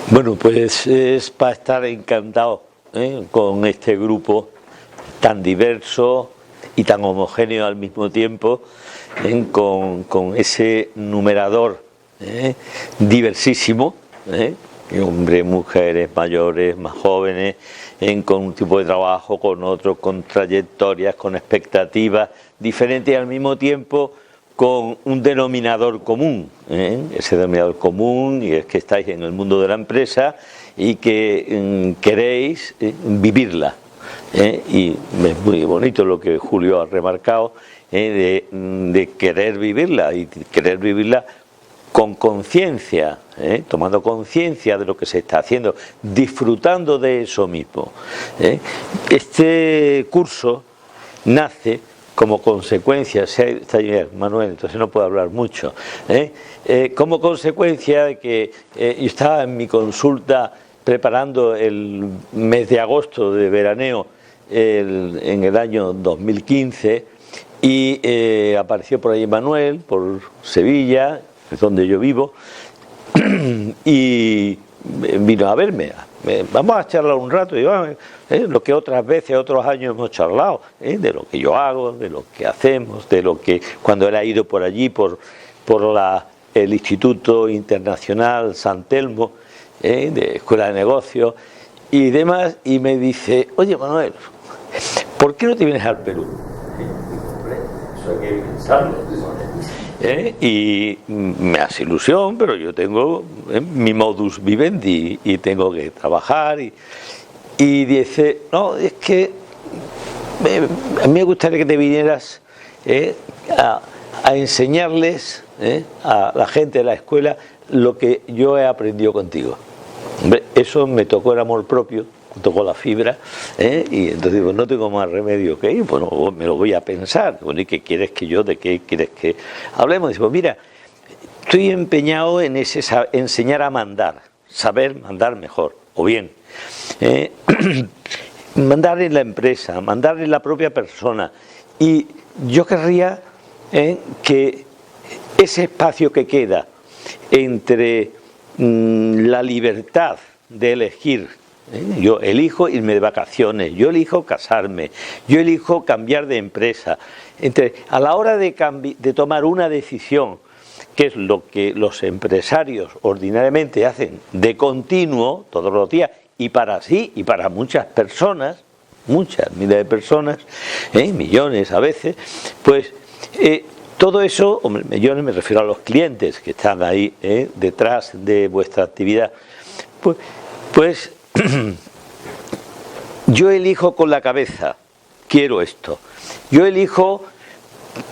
Bueno, pues es para estar encantado con este grupo tan diverso y tan homogéneo al mismo tiempo, con ese numerador diversísimo, hombres, mujeres, mayores, más jóvenes, con un tipo de trabajo, con otro, con trayectorias, con expectativas diferentes y al mismo tiempo con un denominador común, ese denominador común, y es que estáis en el mundo de la empresa y que queréis vivirla. Y es muy bonito lo que Julio ha remarcado, de querer vivirla y querer vivirla con conciencia, tomando conciencia de lo que se está haciendo, disfrutando de eso mismo. Este curso nace como consecuencia, está Manuel, entonces no puedo hablar mucho, como consecuencia de que yo estaba en mi consulta preparando el mes de agosto de veraneo en el año 2015 y apareció por ahí Manuel, por Sevilla, es donde yo vivo, y vino a verme. Vamos a charlar un rato, y lo que otras veces, otros años hemos charlado, de lo que yo hago, de lo que hacemos, de lo que cuando él ha ido por allí, por el Instituto Internacional San Telmo, de Escuela de Negocios y demás, y me dice: oye, Manuel, ¿por qué no te vienes al Perú? Eso hay que pensarlo. Y me hace ilusión, pero yo tengo mi modus vivendi y tengo que trabajar y dice: no, es que a mí me gustaría que te vinieras a enseñarles a la gente de la escuela lo que yo he aprendido contigo. Hombre, eso me tocó el amor propio, me tocó la fibra, y entonces digo: no tengo más remedio que ir, bueno, me lo voy a pensar. Bueno, ¿y qué quieres que yo, de qué quieres que hablemos? Digo: mira, estoy empeñado en enseñar a mandar, saber mandar mejor, o bien mandar en la empresa, mandar en la propia persona, y yo querría que ese espacio que queda entre la libertad de elegir, yo elijo irme de vacaciones, yo elijo casarme, yo elijo cambiar de empresa, a la hora de tomar una decisión, que es lo que los empresarios ordinariamente hacen de continuo, todos los días, y para sí y para muchas personas, muchas miles de personas, millones a veces, pues todo eso, hombre, millones me refiero a los clientes que están ahí detrás de vuestra actividad, pues yo elijo con la cabeza, quiero esto, yo elijo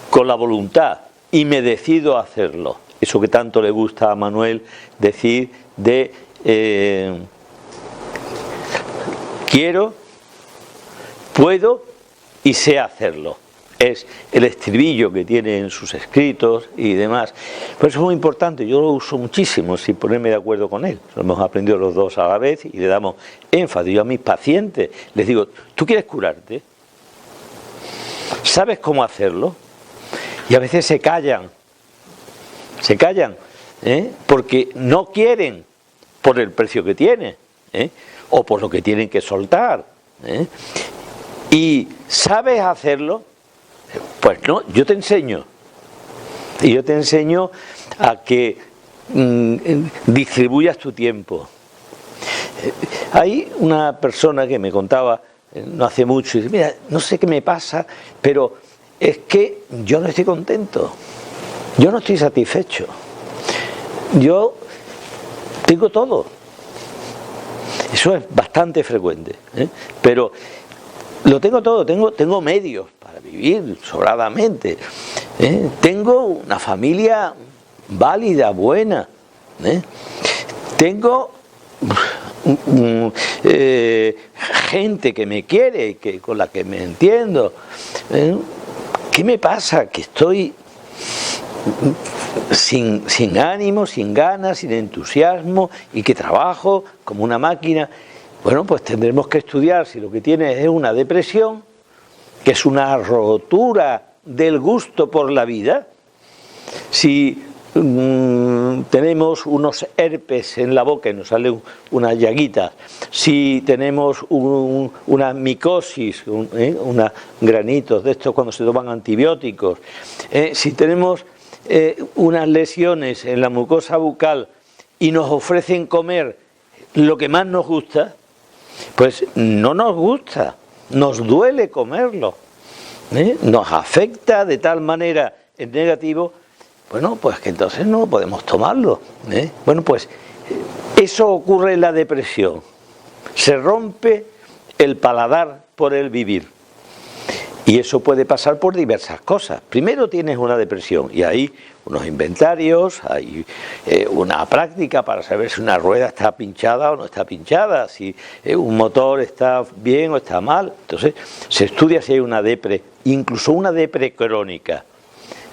con la voluntad y me decido a hacerlo. Eso que tanto le gusta a Manuel decir de quiero, puedo y sé hacerlo. Es el estribillo que tiene en sus escritos y demás. Por eso es muy importante, yo lo uso muchísimo sin ponerme de acuerdo con él. Lo hemos aprendido los dos a la vez y le damos énfasis. Yo a mis pacientes les digo: ¿tú quieres curarte? ¿Sabes cómo hacerlo? Y a veces se callan, porque no quieren, por el precio que tiene, o por lo que tienen que soltar. ¿Y sabes hacerlo? Pues no, yo te enseño. Y yo te enseño a que distribuyas tu tiempo. Hay una persona que me contaba no hace mucho, y dice: mira, no sé qué me pasa, pero es que yo no estoy contento, yo no estoy satisfecho, yo tengo todo. Eso es bastante frecuente, pero lo tengo todo, tengo medios para vivir sobradamente, tengo una familia válida, buena, tengo gente que me quiere, con la que me entiendo. ¿Qué me pasa? Que estoy sin ánimo, sin ganas, sin entusiasmo, y que trabajo como una máquina. Bueno, pues tendremos que estudiar si lo que tienes es una depresión, que es una rotura del gusto por la vida, si tenemos unos herpes en la boca y nos salen unas llaguitas, si tenemos una micosis, unos granitos de estos cuando se toman antibióticos, si tenemos unas lesiones en la mucosa bucal y nos ofrecen comer lo que más nos gusta, pues no nos gusta, nos duele comerlo, nos afecta de tal manera en negativo, bueno, pues que entonces no podemos tomarlo. Bueno, pues eso ocurre en la depresión. Se rompe el paladar por el vivir. Y eso puede pasar por diversas cosas. Primero tienes una depresión y hay unos inventarios, hay una práctica para saber si una rueda está pinchada o no está pinchada, si un motor está bien o está mal. Entonces se estudia si hay una depre, incluso una depre crónica,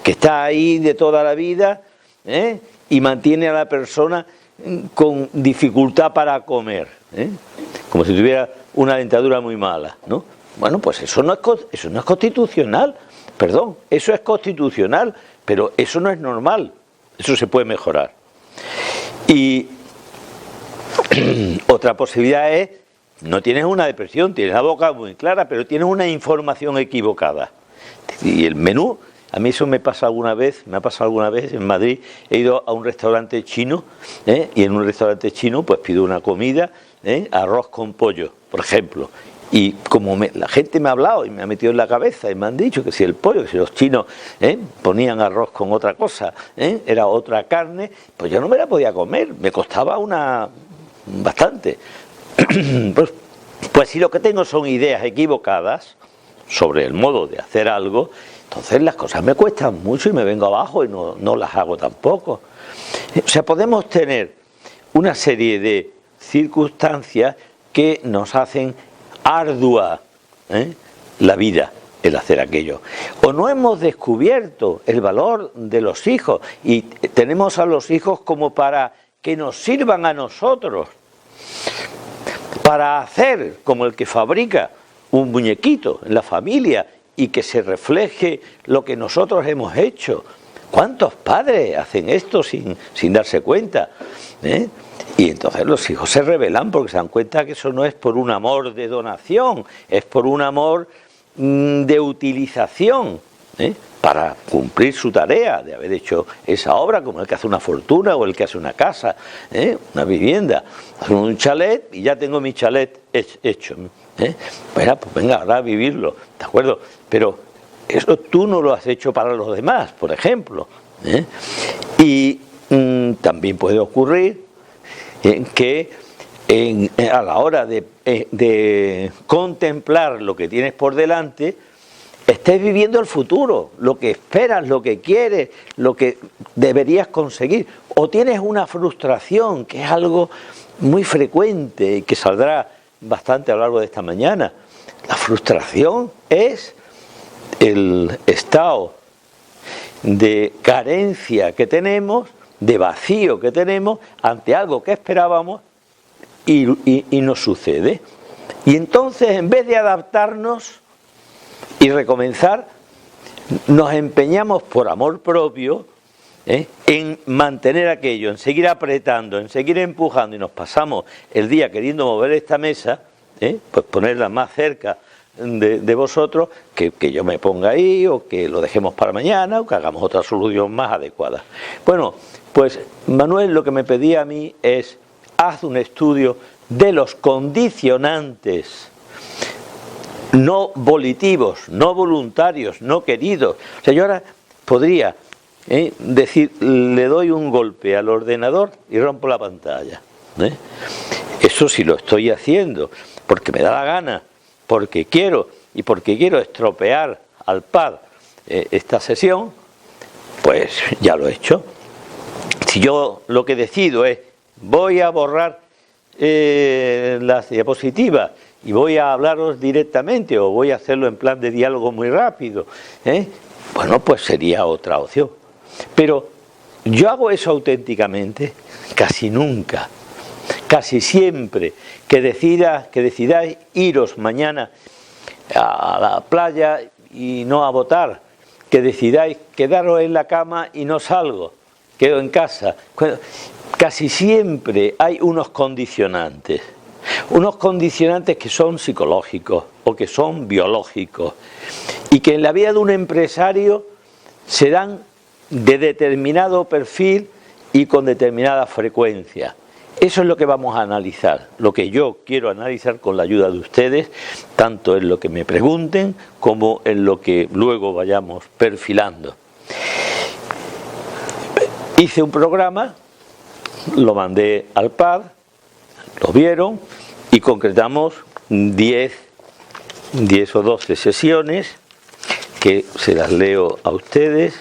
que está ahí de toda la vida y mantiene a la persona con dificultad para comer, como si tuviera una dentadura muy mala, ¿no? Bueno, pues eso no es constitucional, perdón, eso es constitucional, pero eso no es normal, eso se puede mejorar. Y otra posibilidad es, no tienes una depresión, tienes la boca muy clara, pero tienes una información equivocada. Y el menú, a mí eso me ha pasado alguna vez en Madrid, he ido a un restaurante chino, y en un restaurante chino pues pido una comida, arroz con pollo, por ejemplo. Y como la gente me ha hablado y me ha metido en la cabeza y me han dicho que si el pollo, que si los chinos ponían arroz con otra cosa, era otra carne, pues yo no me la podía comer, me costaba bastante. Pues si lo que tengo son ideas equivocadas sobre el modo de hacer algo, entonces las cosas me cuestan mucho y me vengo abajo y no las hago tampoco. O sea, podemos tener una serie de circunstancias que nos hacen ardua la vida, el hacer aquello. O no hemos descubierto el valor de los hijos y tenemos a los hijos como para que nos sirvan a nosotros, para hacer como el que fabrica un muñequito en la familia y que se refleje lo que nosotros hemos hecho. ¿Cuántos padres hacen esto sin darse cuenta? Y entonces los hijos se rebelan porque se dan cuenta que eso no es por un amor de donación, es por un amor de utilización, para cumplir su tarea de haber hecho esa obra, como el que hace una fortuna o el que hace una casa, una vivienda. Hace un chalet y ya tengo mi chalet hecho. Bueno, pues venga, ahora a vivirlo, ¿de acuerdo? Pero eso tú no lo has hecho para los demás, por ejemplo. Y también puede ocurrir que a la hora de contemplar lo que tienes por delante, estés viviendo el futuro, lo que esperas, lo que quieres, lo que deberías conseguir. O tienes una frustración, que es algo muy frecuente y que saldrá bastante a lo largo de esta mañana. La frustración es el estado de carencia que tenemos, de vacío que tenemos ante algo que esperábamos y nos sucede. Y entonces, en vez de adaptarnos y recomenzar, nos empeñamos por amor propio en mantener aquello, en seguir apretando, en seguir empujando, y nos pasamos el día queriendo mover esta mesa, pues ponerla más cerca de vosotros, que yo me ponga ahí, o que lo dejemos para mañana, o que hagamos otra solución más adecuada. Bueno, pues Manuel lo que me pedía a mí es: haz un estudio de los condicionantes no volitivos, no voluntarios, no queridos. O sea, yo ahora podría decir, le doy un golpe al ordenador y rompo la pantalla. Eso sí lo estoy haciendo porque me da la gana, porque quiero, y porque quiero estropear al pad esta sesión, pues ya lo he hecho. Si yo lo que decido es, voy a borrar las diapositivas y voy a hablaros directamente, o voy a hacerlo en plan de diálogo muy rápido, bueno, pues sería otra opción. Pero yo hago eso auténticamente casi nunca. Casi siempre que decidáis iros mañana a la playa y no a votar, que decidáis quedaros en la cama y no salgo, quedo en casa. Casi siempre hay unos condicionantes que son psicológicos o que son biológicos y que en la vida de un empresario se dan de determinado perfil y con determinada frecuencia. Eso es lo que vamos a analizar, lo que yo quiero analizar con la ayuda de ustedes, tanto en lo que me pregunten como en lo que luego vayamos perfilando. Hice un programa, lo mandé al PAD, lo vieron y concretamos 10 o 12 sesiones que se las leo a ustedes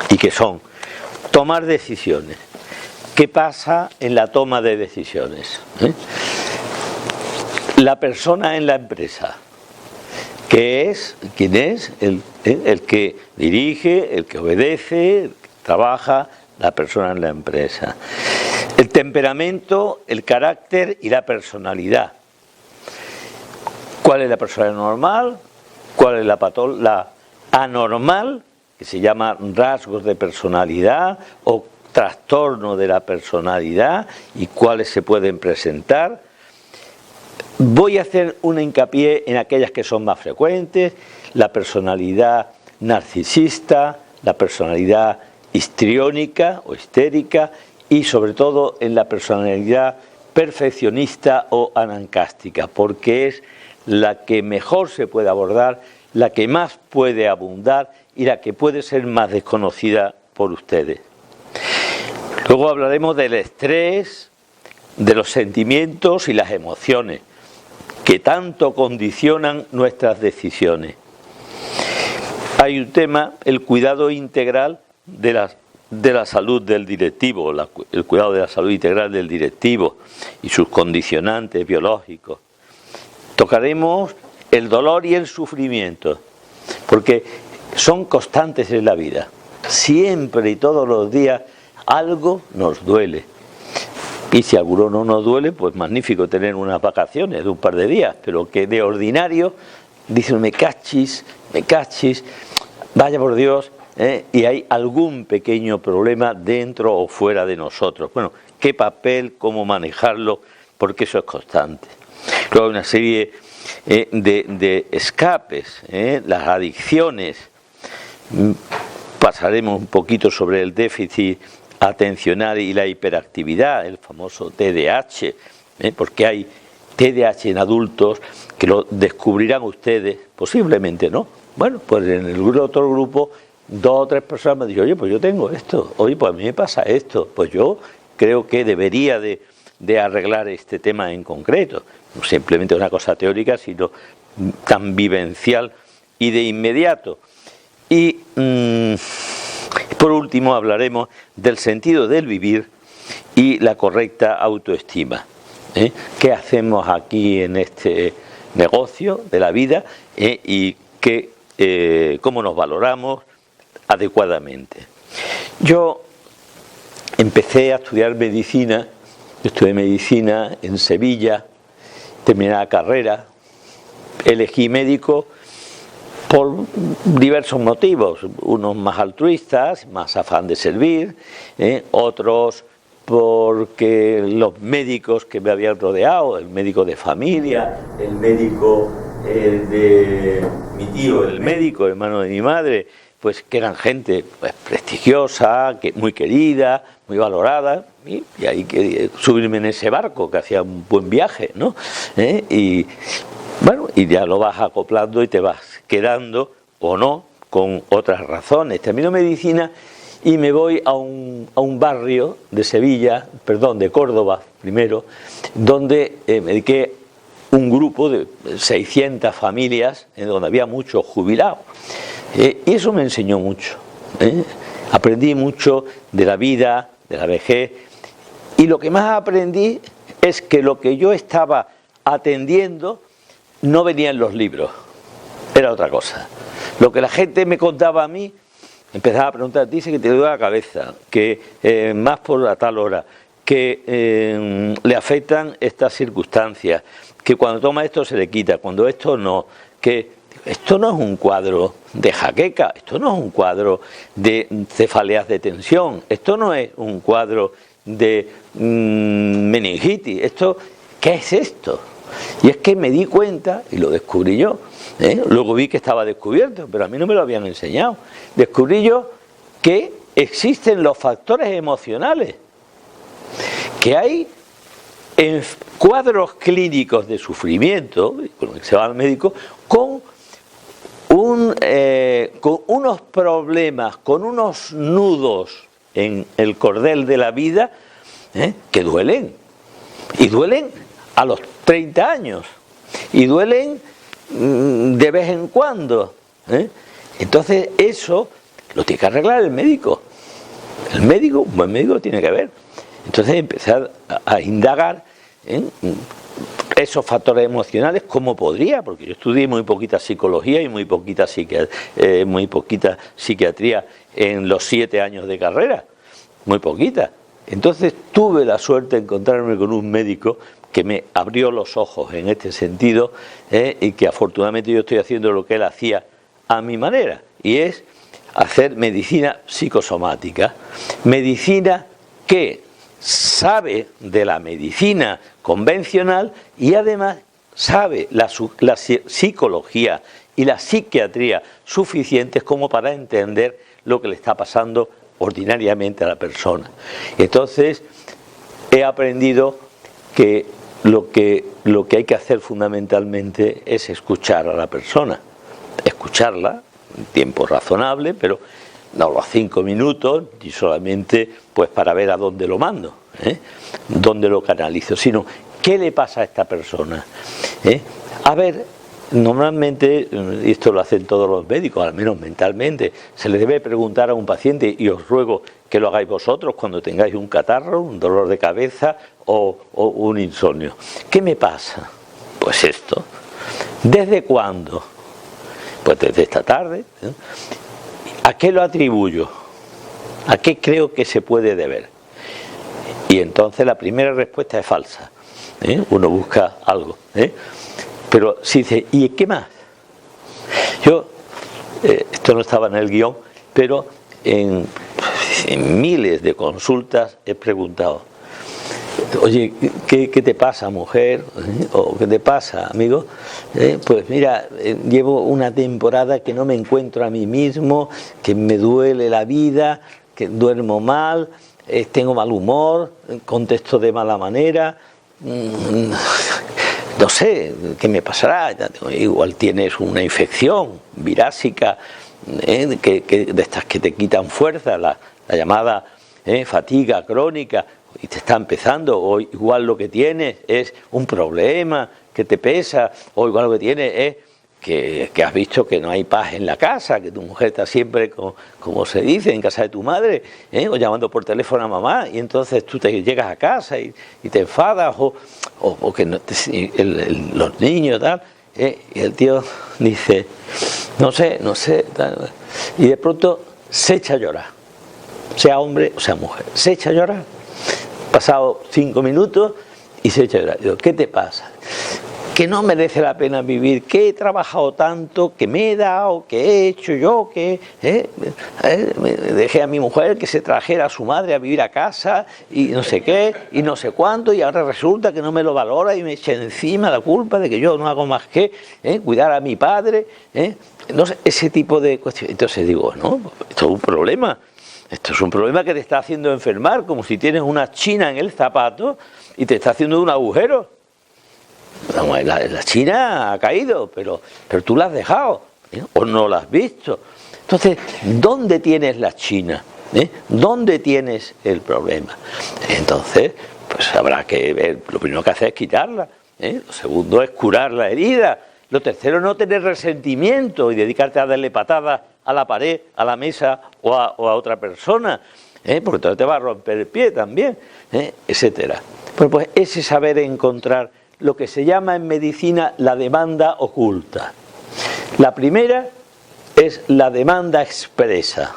y que son tomar decisiones. ¿Qué pasa en la toma de decisiones? La persona en la empresa. ¿Quién es? El que dirige, el que obedece, el que trabaja, la persona en la empresa. El temperamento, el carácter y la personalidad. ¿Cuál es la personalidad normal? ¿Cuál es la anormal? Que se llama rasgos de personalidad o trastorno de la personalidad y cuáles se pueden presentar. Voy a hacer un hincapié en aquellas que son más frecuentes: la personalidad narcisista, la personalidad histriónica o histérica y sobre todo en la personalidad perfeccionista o anancástica, porque es la que mejor se puede abordar, la que más puede abundar y la que puede ser más desconocida por ustedes. Luego hablaremos del estrés, de los sentimientos y las emociones, que tanto condicionan nuestras decisiones. Hay un tema, el cuidado integral de la salud del directivo, el cuidado de la salud integral del directivo y sus condicionantes biológicos. Tocaremos el dolor y el sufrimiento, porque son constantes en la vida. Siempre y todos los días algo nos duele. Y si alguno no nos duele, pues magnífico tener unas vacaciones de un par de días, pero que de ordinario dicen me cachis, vaya por Dios, y hay algún pequeño problema dentro o fuera de nosotros. Bueno, ¿qué papel, cómo manejarlo? Porque eso es constante. Luego hay una serie de escapes, las adicciones. Pasaremos un poquito sobre el déficit atencional y la hiperactividad, el famoso TDAH, porque hay TDAH en adultos que lo descubrirán ustedes, posiblemente no. Bueno, pues en el otro grupo 2 o 3 personas me dicen, oye, pues yo tengo esto, oye, pues a mí me pasa esto, pues yo creo que debería de arreglar este tema en concreto. No simplemente una cosa teórica, sino tan vivencial y de inmediato. Y por último hablaremos del sentido del vivir y la correcta autoestima. ¿Qué hacemos aquí en este negocio de la vida y cómo nos valoramos adecuadamente? Yo empecé a estudiar medicina, estudié medicina en Sevilla, terminé la carrera, elegí médico por diversos motivos, unos más altruistas, más afán de servir, otros porque los médicos que me habían rodeado, el médico de familia, el médico de mi tío, el médico hermano de mi madre, pues que eran gente pues prestigiosa, muy querida, muy valorada, y ahí quería subirme en ese barco que hacía un buen viaje, ¿no? Y bueno, y ya lo vas acoplando y te vas quedando o no con otras razones. Termino medicina y me voy a un barrio de Sevilla, perdón, de Córdoba primero, donde me dediqué un grupo de 600 familias, en donde había muchos jubilados. Y eso me enseñó mucho. Aprendí mucho de la vida, de la vejez, y lo que más aprendí es que lo que yo estaba atendiendo no venía en los libros, era otra cosa. Lo que la gente me contaba a mí, empezaba a preguntar, dice que te duele la cabeza, que más por a tal hora, que le afectan estas circunstancias, que cuando toma esto se le quita, cuando esto no, que Esto no es un cuadro de jaqueca, esto no es un cuadro de cefaleas de tensión, esto no es un cuadro de meningitis, ¿qué es esto? Y es que me di cuenta, y lo descubrí yo, luego vi que estaba descubierto, pero a mí no me lo habían enseñado. Descubrí yo que existen los factores emocionales, que hay en cuadros clínicos de sufrimiento, con los que se va al médico, con unos problemas, con unos nudos en el cordel de la vida que duelen, y duelen a los 30 años, y duelen de vez en cuando. Entonces eso lo tiene que arreglar el médico. El médico, un buen médico, tiene que ver. Entonces empezar a indagar en esos factores emocionales, ¿cómo podría? Porque yo estudié muy poquita psicología y muy poquita psiquiatría en los 7 años de carrera, muy poquita. Entonces tuve la suerte de encontrarme con un médico que me abrió los ojos en este sentido, y que afortunadamente yo estoy haciendo lo que él hacía a mi manera, y es hacer medicina psicosomática, medicina que sabe de la medicina convencional y además sabe la psicología y la psiquiatría suficientes como para entender lo que le está pasando ordinariamente a la persona. Entonces he aprendido que lo que hay que hacer fundamentalmente es escuchar a la persona, escucharla en tiempo razonable, pero no los 5 minutos, y solamente pues para ver a dónde lo mando, dónde lo canalizo, sino qué le pasa a esta persona. A ver, normalmente, y esto lo hacen todos los médicos, al menos mentalmente, se le debe preguntar a un paciente, y os ruego que lo hagáis vosotros cuando tengáis un catarro, un dolor de cabeza o un insomnio. ¿Qué me pasa? Pues esto. ¿Desde cuándo? Pues desde esta tarde. ¿A qué lo atribuyo? ¿A qué creo que se puede deber? Y entonces la primera respuesta es falsa. Uno busca algo. Pero si dice, ¿y qué más? Yo, esto no estaba en el guión, pero en miles de consultas he preguntado, oye, ¿qué te pasa, mujer? ¿O qué te pasa, amigo? Pues mira, llevo una temporada que no me encuentro a mí mismo, que me duele la vida, que duermo mal, tengo mal humor, contesto de mala manera, no sé, ¿qué me pasará? Igual tienes una infección virásica, de estas que te quitan fuerza, la llamada fatiga crónica, y te está empezando, o igual lo que tienes es un problema que te pesa, o igual lo que tienes es que has visto que no hay paz en la casa, que tu mujer está siempre, como se dice, en casa de tu madre, o llamando por teléfono a mamá, y entonces tú te llegas a casa y te enfadas, o que no los niños, tal, y el tío dice, no sé, tal, y de pronto se echa a llorar, sea hombre o sea mujer, se echa a llorar, pasado 5 minutos y se echa a llorar. Digo, ¿qué te pasa? Que no merece la pena vivir, que he trabajado tanto, que me he dado, que he hecho yo, que me dejé a mi mujer que se trajera a su madre a vivir a casa y no sé qué, y no sé cuánto, y ahora resulta que no me lo valora y me echa encima la culpa de que yo no hago más que cuidar a mi padre, no sé, ese tipo de cuestiones. Entonces digo, no, esto es un problema. Esto es un problema que te está haciendo enfermar, como si tienes una china en el zapato y te está haciendo un agujero. La china ha caído, pero tú la has dejado, o no la has visto. Entonces, ¿dónde tienes la china? ¿Dónde tienes el problema? Entonces, pues habrá que ver, lo primero que hacer es quitarla. Lo segundo es curar la herida. Lo tercero, no tener resentimiento y dedicarte a darle patadas a la pared, a la mesa o a otra persona, porque entonces te va a romper el pie también, etcétera. Pues ese saber encontrar lo que se llama en medicina la demanda oculta. La primera es la demanda expresa.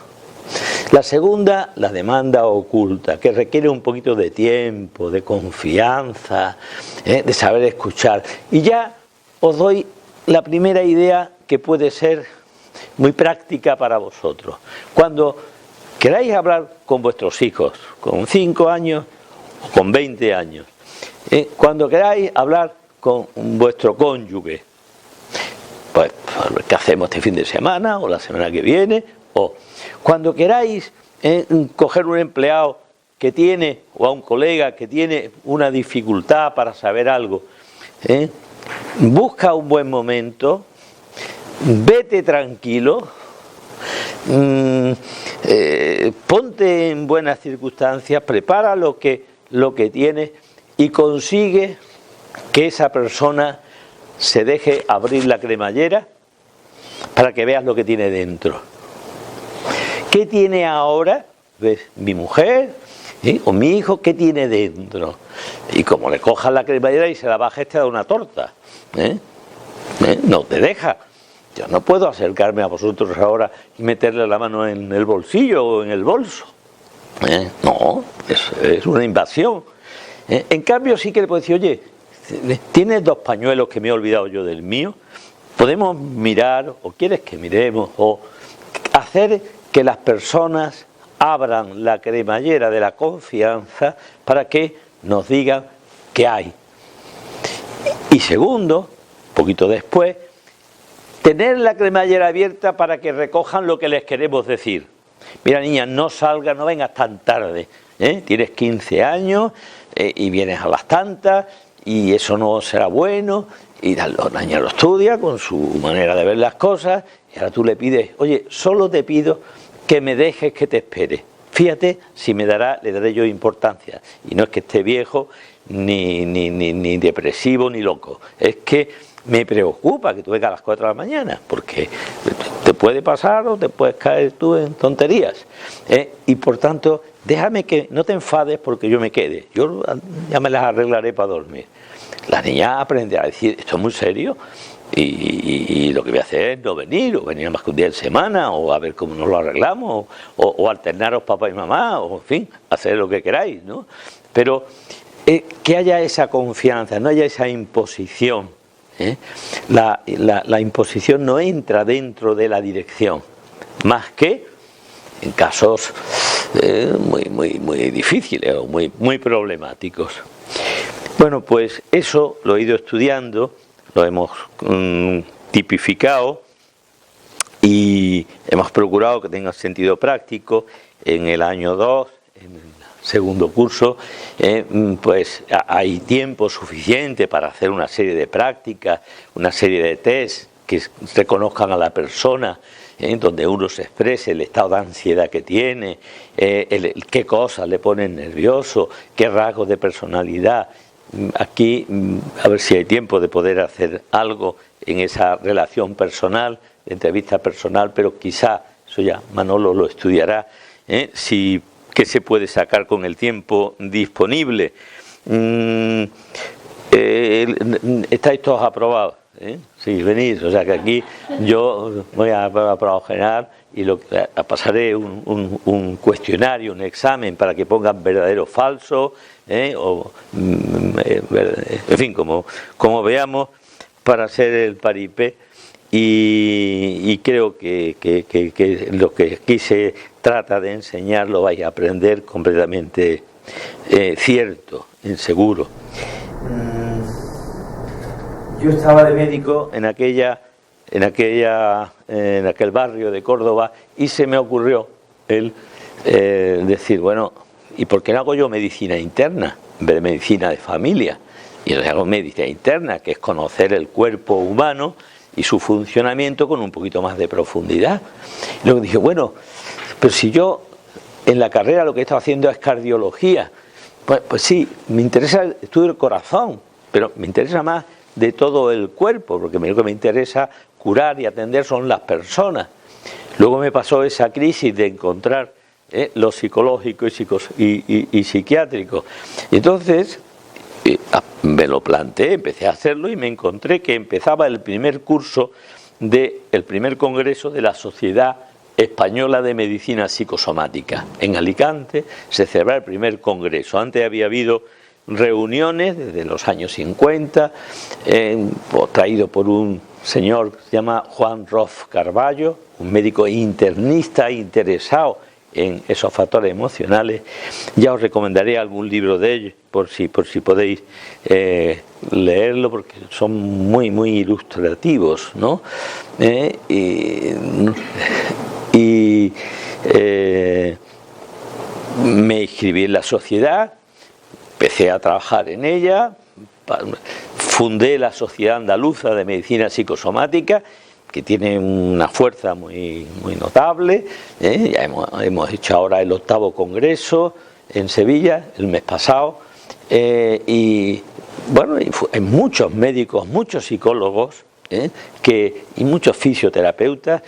La segunda, la demanda oculta, que requiere un poquito de tiempo, de confianza, de saber escuchar. Y ya os doy la primera idea que puede ser muy práctica para vosotros. Cuando queráis hablar con vuestros hijos, con 5 años o con 20 años, cuando queráis hablar con vuestro cónyuge, pues ¿qué hacemos este fin de semana o la semana que viene? O cuando queráis coger un empleado que tiene, o a un colega que tiene una dificultad para saber algo, busca un buen momento, vete tranquilo, ponte en buenas circunstancias, prepara lo que tienes y consigue que esa persona se deje abrir la cremallera para que veas lo que tiene dentro. ¿Qué tiene ahora? ¿Ves? Mi mujer o mi hijo, ¿qué tiene dentro? Y como le cojas la cremallera y se la bajes, te da una torta. No te deja. Yo no puedo acercarme a vosotros ahora y meterle la mano en el bolsillo o en el bolso. No, es una invasión. En cambio sí que le puedo decir, oye, ¿tienes 2 pañuelos que me he olvidado yo del mío? Podemos mirar, o quieres que miremos, o hacer que las personas abran la cremallera de la confianza para que nos digan qué hay. Y segundo, un poquito después, tener la cremallera abierta para que recojan lo que les queremos decir. Mira, niña, no salgas, no vengas tan tarde. Tienes 15 años y vienes a las tantas y eso no será bueno. Y la niña lo estudia con su manera de ver las cosas y ahora tú le pides, oye, solo te pido que me dejes que te espere. Fíjate si le daré yo importancia. Y no es que esté viejo, ni depresivo, ni loco. Es que me preocupa que tú vengas a las 4 de la mañana, porque te puede pasar o te puedes caer tú en tonterías. Y por tanto, déjame que no te enfades porque yo me quede. Yo ya me las arreglaré para dormir. La niña aprende a decir, esto es muy serio, y lo que voy a hacer es no venir, o venir más que un día en semana, o a ver cómo nos lo arreglamos, o alternaros papá y mamá, o en fin, hacer lo que queráis, ¿no? Pero que haya esa confianza, no haya esa imposición. La imposición no entra dentro de la dirección, más que en casos muy difíciles o muy problemáticos. Bueno, pues eso lo he ido estudiando, lo hemos tipificado y hemos procurado que tenga sentido práctico. En el año 2, en el segundo curso, pues hay tiempo suficiente para hacer una serie de prácticas, una serie de test que reconozcan a la persona, donde uno se exprese el estado de ansiedad que tiene, qué cosas le ponen nervioso, qué rasgos de personalidad. Aquí, a ver si hay tiempo de poder hacer algo en esa relación personal, de entrevista personal, pero quizá, eso ya Manolo lo estudiará, qué se puede sacar con el tiempo disponible. ¿Estáis todos aprobados? Sí, venís, o sea que aquí yo voy a aprobado general y pasaré un cuestionario, un examen para que pongan verdadero o falso, en fin, como veamos, para hacer el paripé. Y creo que lo que aquí se trata de enseñar lo vais a aprender completamente cierto, seguro. Yo estaba de médico en aquel barrio de Córdoba y se me ocurrió decir, bueno, ¿y por qué no hago yo medicina interna en vez de medicina de familia? Y entonces hago medicina interna, que es conocer el cuerpo humano y su funcionamiento con un poquito más de profundidad. Y luego dije, bueno, pero si yo en la carrera lo que he estado haciendo es cardiología, pues sí, me interesa el estudio del corazón, pero me interesa más de todo el cuerpo, porque lo que me interesa curar y atender son las personas. Luego me pasó esa crisis de encontrar lo psicológico y psiquiátrico. Y entonces me lo planteé, empecé a hacerlo y me encontré que empezaba el primer curso del primer congreso de la Sociedad Española de Medicina Psicosomática. En Alicante se celebraba el primer congreso. Antes había habido reuniones desde los años 50, traído por un señor que se llama Juan Rof Carballo, un médico internista interesado en esos factores emocionales. Ya os recomendaré algún libro de ellos por si podéis leerlo, porque son muy ilustrativos, ¿no? Me inscribí en la sociedad, empecé a trabajar en ella, fundé la Sociedad Andaluza de Medicina Psicosomática, que tiene una fuerza muy notable. Ya hemos hecho ahora el 8º congreso en Sevilla el mes pasado, y bueno, hay muchos médicos, muchos psicólogos, y muchos fisioterapeutas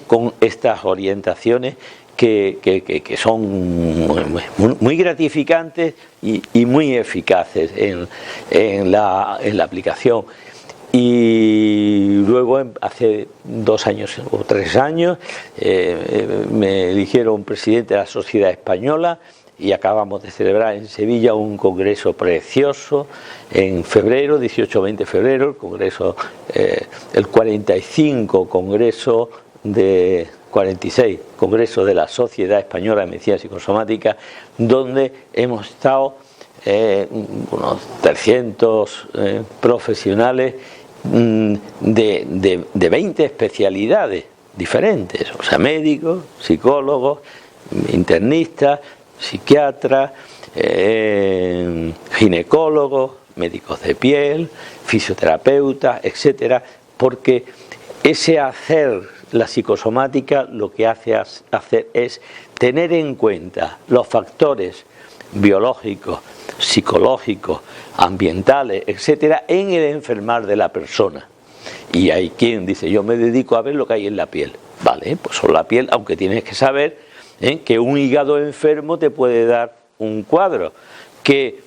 con estas orientaciones que son muy gratificantes y muy eficaces en la aplicación. Y luego, hace 2 años o 3 años, me eligieron presidente de la Sociedad Española, y acabamos de celebrar en Sevilla un congreso precioso en febrero, 18-20 de febrero, el congreso, el 46 congreso de la Sociedad Española de Medicina Psicosomática, donde hemos estado unos 300 profesionales de 20 especialidades diferentes, o sea, médicos, psicólogos, internistas, psiquiatras, ginecólogos, médicos de piel, fisioterapeutas, etcétera, porque ese hacer la psicosomática lo que hace hacer es tener en cuenta los factores biológicos, psicológicos, ambientales, etcétera, en el enfermar de la persona. Y hay quien dice: yo me dedico a ver lo que hay en la piel. Vale, pues sobre la piel, aunque tienes que saber que un hígado enfermo te puede dar un cuadro, que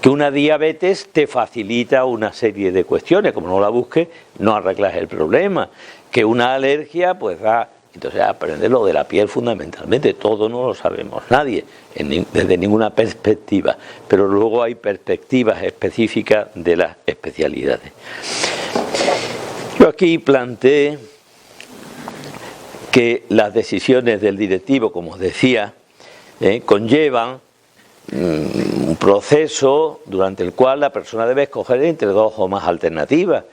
una diabetes te facilita una serie de cuestiones, como no la busques, no arreglas el problema, que una alergia pues da. Entonces, aprender lo de la piel fundamentalmente, todo no lo sabemos nadie, desde ninguna perspectiva, pero luego hay perspectivas específicas de las especialidades. Yo aquí planteé que las decisiones del directivo, como os decía, conllevan un proceso durante el cual la persona debe escoger entre 2 o más alternativas.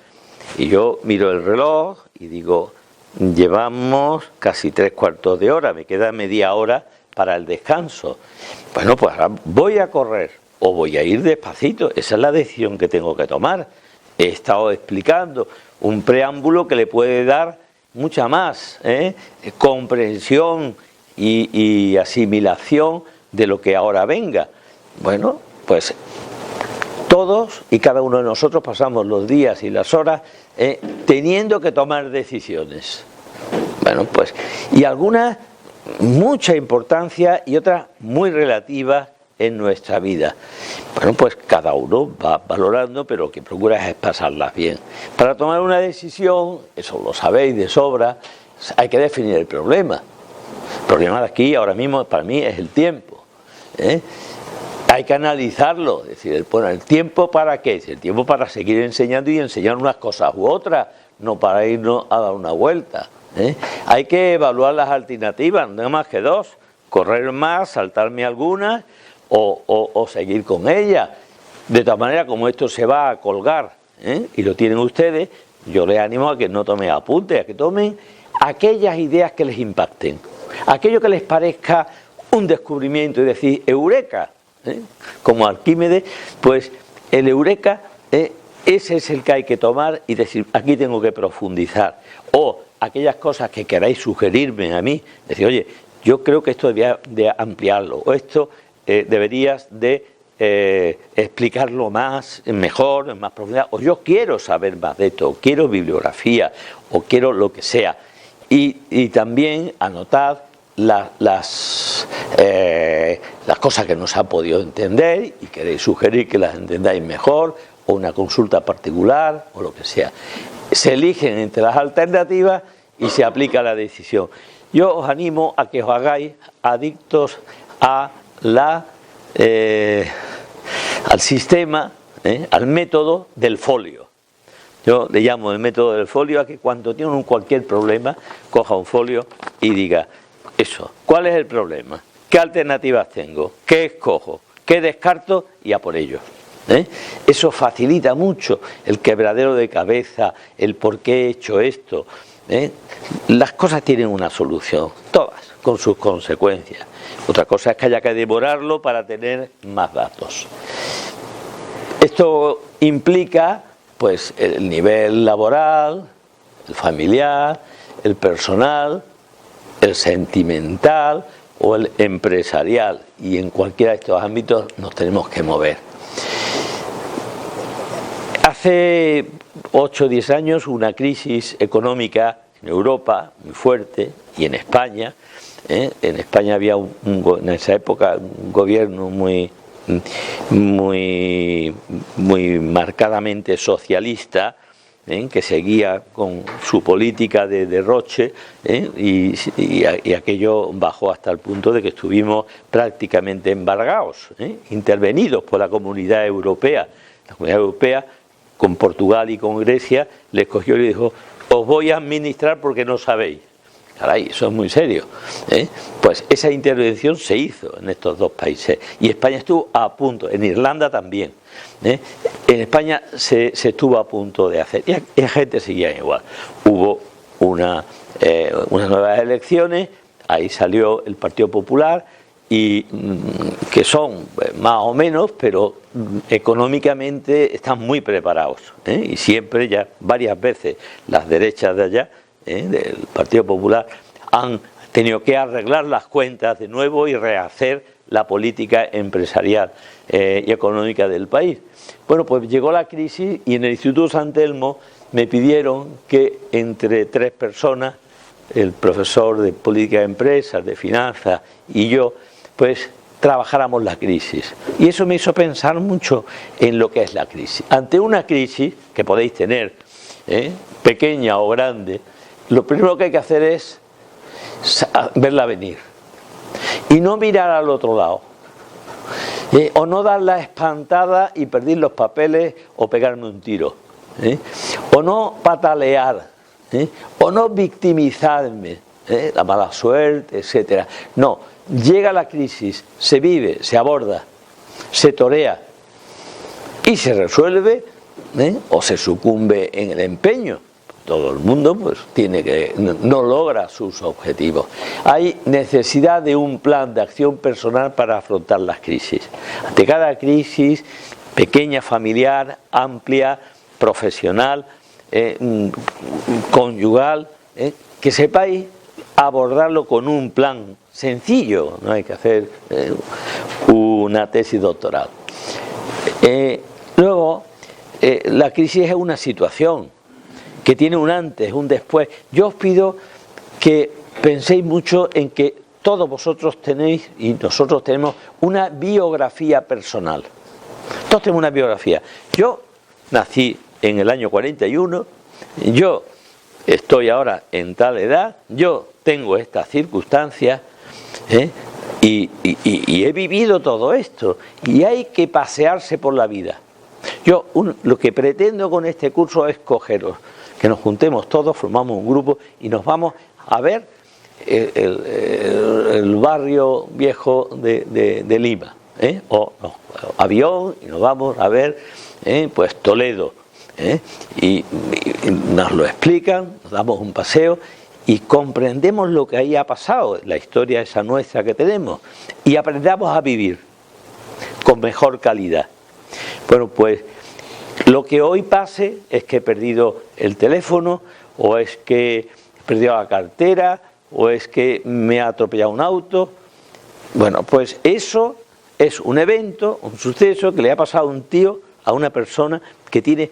Y yo miro el reloj y digo: llevamos casi 3/4 de hora, me queda media hora para el descanso. Bueno, pues ahora voy a correr o voy a ir despacito. Esa es la decisión que tengo que tomar. He estado explicando un preámbulo que le puede dar mucha más comprensión y asimilación de lo que ahora venga. Bueno, pues todos y cada uno de nosotros pasamos los días y las horas teniendo que tomar decisiones. Bueno, pues, y algunas mucha importancia y otras muy relativas en nuestra vida. Bueno, pues cada uno va valorando, pero lo que procura es pasarlas bien. Para tomar una decisión, eso lo sabéis de sobra, hay que definir el problema. El problema de aquí, ahora mismo, para mí, es el tiempo. Hay que analizarlo, es decir, bueno, ¿el tiempo para qué? El tiempo para seguir enseñando y enseñar unas cosas u otras, no para irnos a dar una vuelta. Hay que evaluar las alternativas, no más que 2, correr más, saltarme algunas o seguir con ellas. De tal manera, como esto se va a colgar, y lo tienen ustedes, yo les animo a que no tomen apuntes, a que tomen aquellas ideas que les impacten, aquello que les parezca un descubrimiento y decir eureka, como Arquímedes, pues el eureka, ese es el que hay que tomar y decir: aquí tengo que profundizar. O aquellas cosas que queráis sugerirme a mí, decir: oye, yo creo que esto debía de ampliarlo, o esto deberías de explicarlo más, mejor, en más profundidad, o yo quiero saber más de esto, o quiero bibliografía, o quiero lo que sea. Y también anotad las cosas que no se ha podido entender y queréis sugerir que las entendáis mejor, o una consulta particular, o lo que sea. Se eligen entre las alternativas y se aplica la decisión. Yo os animo a que os hagáis adictos a al sistema, al método del folio. Yo le llamo el método del folio a que cuando tiene cualquier problema, coja un folio y diga eso. ¿Cuál es el problema? ¿Qué alternativas tengo? ¿Qué escojo? ¿Qué descarto? Y a por ello. Eso facilita mucho el quebradero de cabeza, el por qué he hecho esto. Las cosas tienen una solución, todas, con sus consecuencias. Otra cosa es que haya que devorarlo para tener más datos. Esto implica pues el nivel laboral, el familiar, el personal, el sentimental o el empresarial, y en cualquiera de estos ámbitos nos tenemos que mover. Hace 8 o 10 años una crisis económica en Europa muy fuerte y en España. En España había en esa época un gobierno muy marcadamente socialista, que seguía con su política de derroche, y aquello bajó hasta el punto de que estuvimos prácticamente embargados, intervenidos por la Comunidad Europea. La Comunidad Europea, con Portugal y con Grecia, les cogió y le dijo: os voy a administrar porque no sabéis. Caray, eso es muy serio. Pues esa intervención se hizo en estos dos países, y España estuvo a punto, en Irlanda también. En España se estuvo a punto de hacer, y la gente seguía igual. Hubo unas nuevas elecciones, ahí salió el Partido Popular, y que son más o menos, pero económicamente están muy preparados, y siempre, ya varias veces, las derechas de allá, del Partido Popular, han tenido que arreglar las cuentas de nuevo y rehacer la política empresarial y económica del país. Bueno, pues llegó la crisis y en el Instituto San Telmo me pidieron que entre 3 personas, el profesor de política de empresas, de finanzas y yo, pues trabajáramos la crisis. Y eso me hizo pensar mucho en lo que es la crisis. Ante una crisis que podéis tener, pequeña o grande, lo primero que hay que hacer es verla venir y no mirar al otro lado, o no dar la espantada y perder los papeles o pegarme un tiro, o no patalear, o no victimizarme, la mala suerte, etcétera. No, llega la crisis, se vive, se aborda, se torea y se resuelve, o se sucumbe en el empeño. Todo el mundo pues no logra sus objetivos. Hay necesidad de un plan de acción personal para afrontar las crisis. Ante cada crisis, pequeña, familiar, amplia, profesional, conyugal, que sepáis abordarlo con un plan sencillo. No hay que hacer una tesis doctoral. Luego, la crisis es una situación que tiene un antes, un después. Yo os pido que penséis mucho en que todos vosotros tenéis, y nosotros tenemos, una biografía personal. Todos tenemos una biografía. Yo nací en el año 41, yo estoy ahora en tal edad, yo tengo estas circunstancias, y he vivido todo esto, y hay que pasearse por la vida. Yo lo que pretendo con este curso es cogeros, que nos juntemos todos, formamos un grupo y nos vamos a ver el barrio viejo de Lima, o no, avión, y nos vamos a ver pues Toledo, y nos lo explican, nos damos un paseo y comprendemos lo que ahí ha pasado, la historia esa nuestra que tenemos, y aprendamos a vivir con mejor calidad. Bueno, pues lo que hoy pase es que he perdido el teléfono, o es que he perdido la cartera, o es que me ha atropellado un auto. Bueno, pues eso es un evento, un suceso que le ha pasado a un tío, a una persona que tiene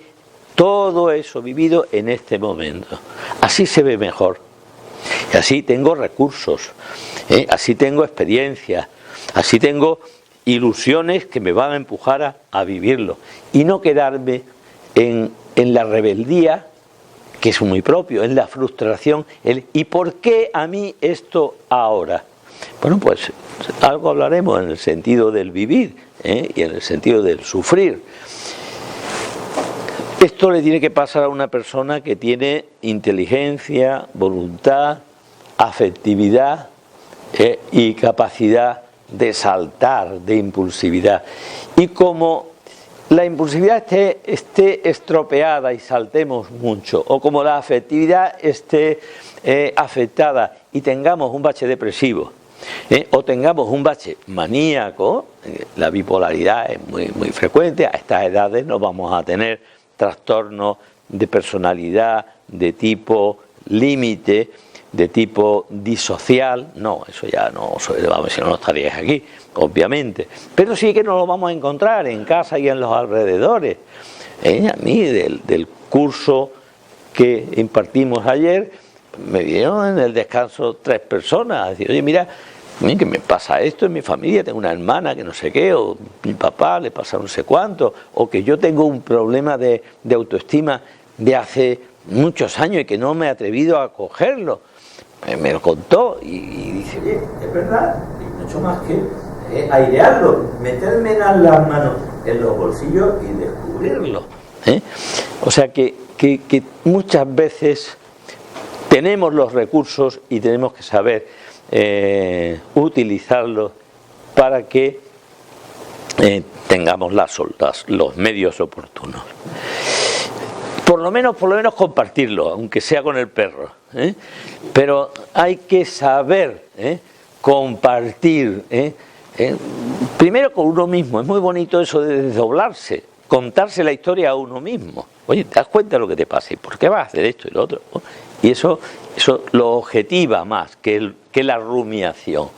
todo eso vivido en este momento. Así se ve mejor. Y así tengo recursos, así tengo experiencia, así tengo ilusiones que me van a empujar a vivirlo, y no quedarme en la rebeldía, que es muy propio, en la frustración, ¿y por qué a mí esto ahora? Bueno, pues algo hablaremos en el sentido del vivir, y en el sentido del sufrir. Esto le tiene que pasar a una persona que tiene inteligencia, voluntad, afectividad y capacidad de saltar, de impulsividad. Y como la impulsividad esté estropeada y saltemos mucho, o como la afectividad esté afectada y tengamos un bache depresivo, o tengamos un bache maníaco, la bipolaridad es muy frecuente, a estas edades no vamos a tener trastornos de personalidad de tipo límite, de tipo disocial, no, eso ya no, vamos, si no estaríais aquí, obviamente, pero sí que nos lo vamos a encontrar en casa y en los alrededores. A mí del curso que impartimos ayer, me vieron en el descanso 3 personas, a decir, oye, mira, que me pasa esto en mi familia, tengo una hermana que no sé qué, o mi papá le pasa no sé cuánto, o que yo tengo un problema de autoestima de hace muchos años y que no me he atrevido a cogerlo. Me lo contó y dice, oye, es verdad, y no he hecho más que airearlo, meterme las manos en los bolsillos y descubrirlo. O sea que muchas veces tenemos los recursos y tenemos que saber utilizarlos para que tengamos los medios oportunos. Por lo menos compartirlo, aunque sea con el perro, pero hay que saber compartir, primero con uno mismo. Es muy bonito eso de desdoblarse, contarse la historia a uno mismo. Oye, ¿te das cuenta de lo que te pasa? ¿Y por qué vas a hacer esto y lo otro? Y eso lo objetiva más que la rumiación.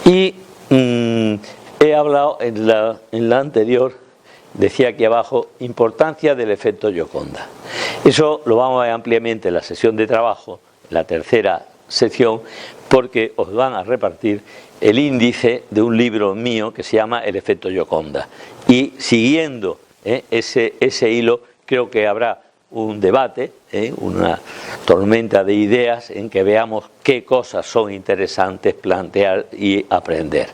Y he hablado en la anterior, decía aquí abajo, importancia del efecto Gioconda. Eso lo vamos a ver ampliamente en la sesión de trabajo, la tercera sección, porque os van a repartir el índice de un libro mío que se llama El efecto Gioconda. Y siguiendo ese hilo, creo que habrá un debate, una tormenta de ideas en que veamos qué cosas son interesantes plantear y aprender.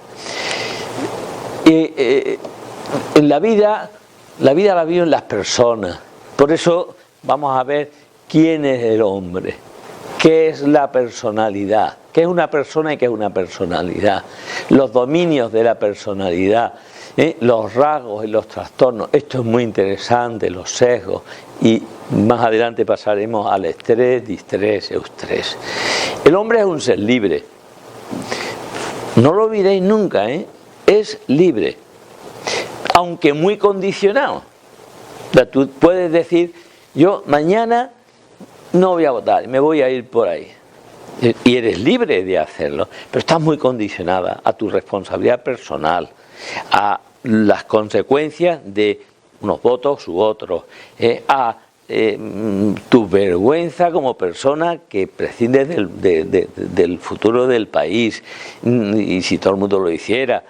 En la vida la viven las personas. Por eso vamos a ver quién es el hombre, qué es la personalidad, qué es una persona y qué es una personalidad, los dominios de la personalidad, los rasgos y los trastornos. Esto es muy interesante, los sesgos, y más adelante pasaremos al estrés, distrés, eustrés. El hombre es un ser libre, no lo olvidéis nunca, es libre, aunque muy condicionado. O sea, tú puedes decir, yo mañana no voy a votar, me voy a ir por ahí, y eres libre de hacerlo, pero estás muy condicionada a tu responsabilidad personal, a las consecuencias de unos votos u otros, a tu vergüenza como persona que prescindes del futuro del país, y si todo el mundo lo hiciera.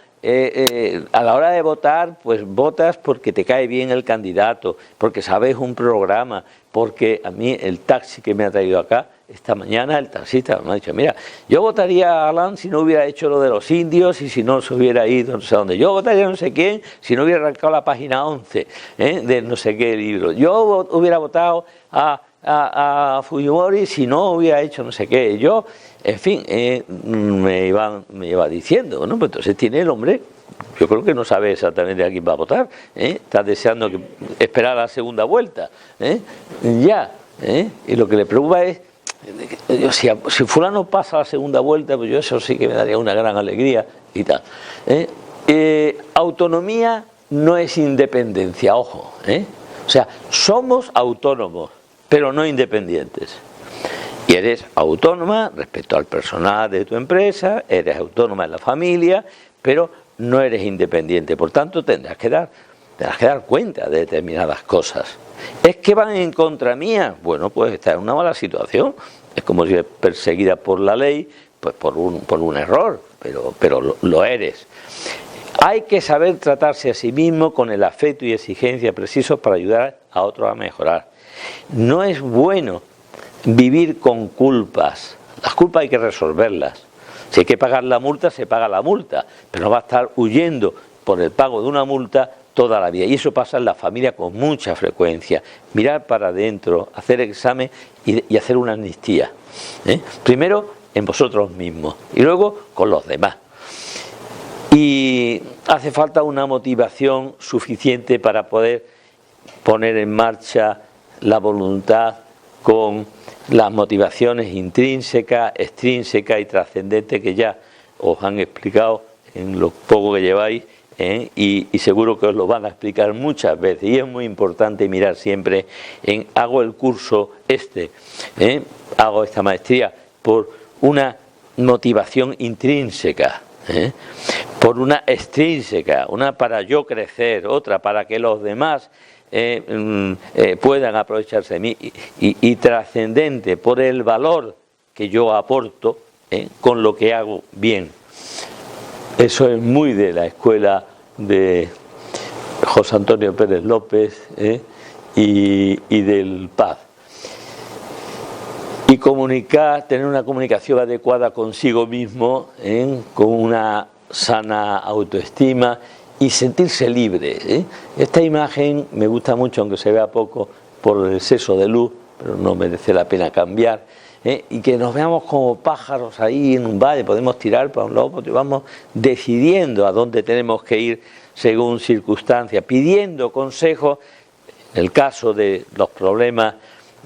A la hora de votar, pues votas porque te cae bien el candidato, porque sabes un programa, porque a mí el taxi que me ha traído acá, esta mañana el taxista me ha dicho, mira, yo votaría a Alan si no hubiera hecho lo de los indios y si no se hubiera ido no sé dónde. Yo votaría a no sé quién si no hubiera arrancado la página 11 de no sé qué libro. Yo hubiera votado a Fujimori si no hubiera hecho no sé qué. Yo, en fin, me iba diciendo, ¿no? Pues entonces tiene el hombre, yo creo que no sabe exactamente a quién va a votar, está deseando esperar la segunda vuelta, y lo que le preocupa es, si fulano pasa la segunda vuelta, pues yo eso sí que me daría una gran alegría y tal. Autonomía no es independencia, ojo, o sea, somos autónomos, pero no independientes. Y eres autónoma respecto al personal de tu empresa, eres autónoma en la familia, pero no eres independiente. Por tanto, tendrás que dar cuenta de determinadas cosas. ¿Es que van en contra mía? Bueno, pues está en una mala situación. Es como si es perseguida por la ley, pues por un error, pero lo eres. Hay que saber tratarse a sí mismo con el afecto y exigencia precisos para ayudar a otros a mejorar. No es bueno vivir con culpas. Las culpas hay que resolverlas. Si hay que pagar la multa, se paga la multa, pero no va a estar huyendo por el pago de una multa toda la vida. Y eso pasa en la familia con mucha frecuencia. Mirar para adentro, hacer examen y hacer una amnistía. Primero en vosotros mismos y luego con los demás. Y hace falta una motivación suficiente para poder poner en marcha la voluntad con las motivaciones intrínsecas, extrínsecas y trascendentes que ya os han explicado en lo poco que lleváis, y seguro que os lo van a explicar muchas veces. Y es muy importante mirar siempre en hago el curso hago esta maestría por una motivación intrínseca, por una extrínseca, una para yo crecer, otra para que los demás puedan aprovecharse de mí, y trascendente por el valor que yo aporto con lo que hago bien. Eso es muy de la escuela de José Antonio Pérez López y del Paz. Y comunicar, tener una comunicación adecuada consigo mismo, con una sana autoestima y sentirse libre. Esta imagen me gusta mucho, aunque se vea poco por el exceso de luz, pero no merece la pena cambiar. Y que nos veamos como pájaros ahí en un valle, podemos tirar para un lado, porque vamos decidiendo a dónde tenemos que ir según circunstancias, pidiendo consejos, en el caso de los problemas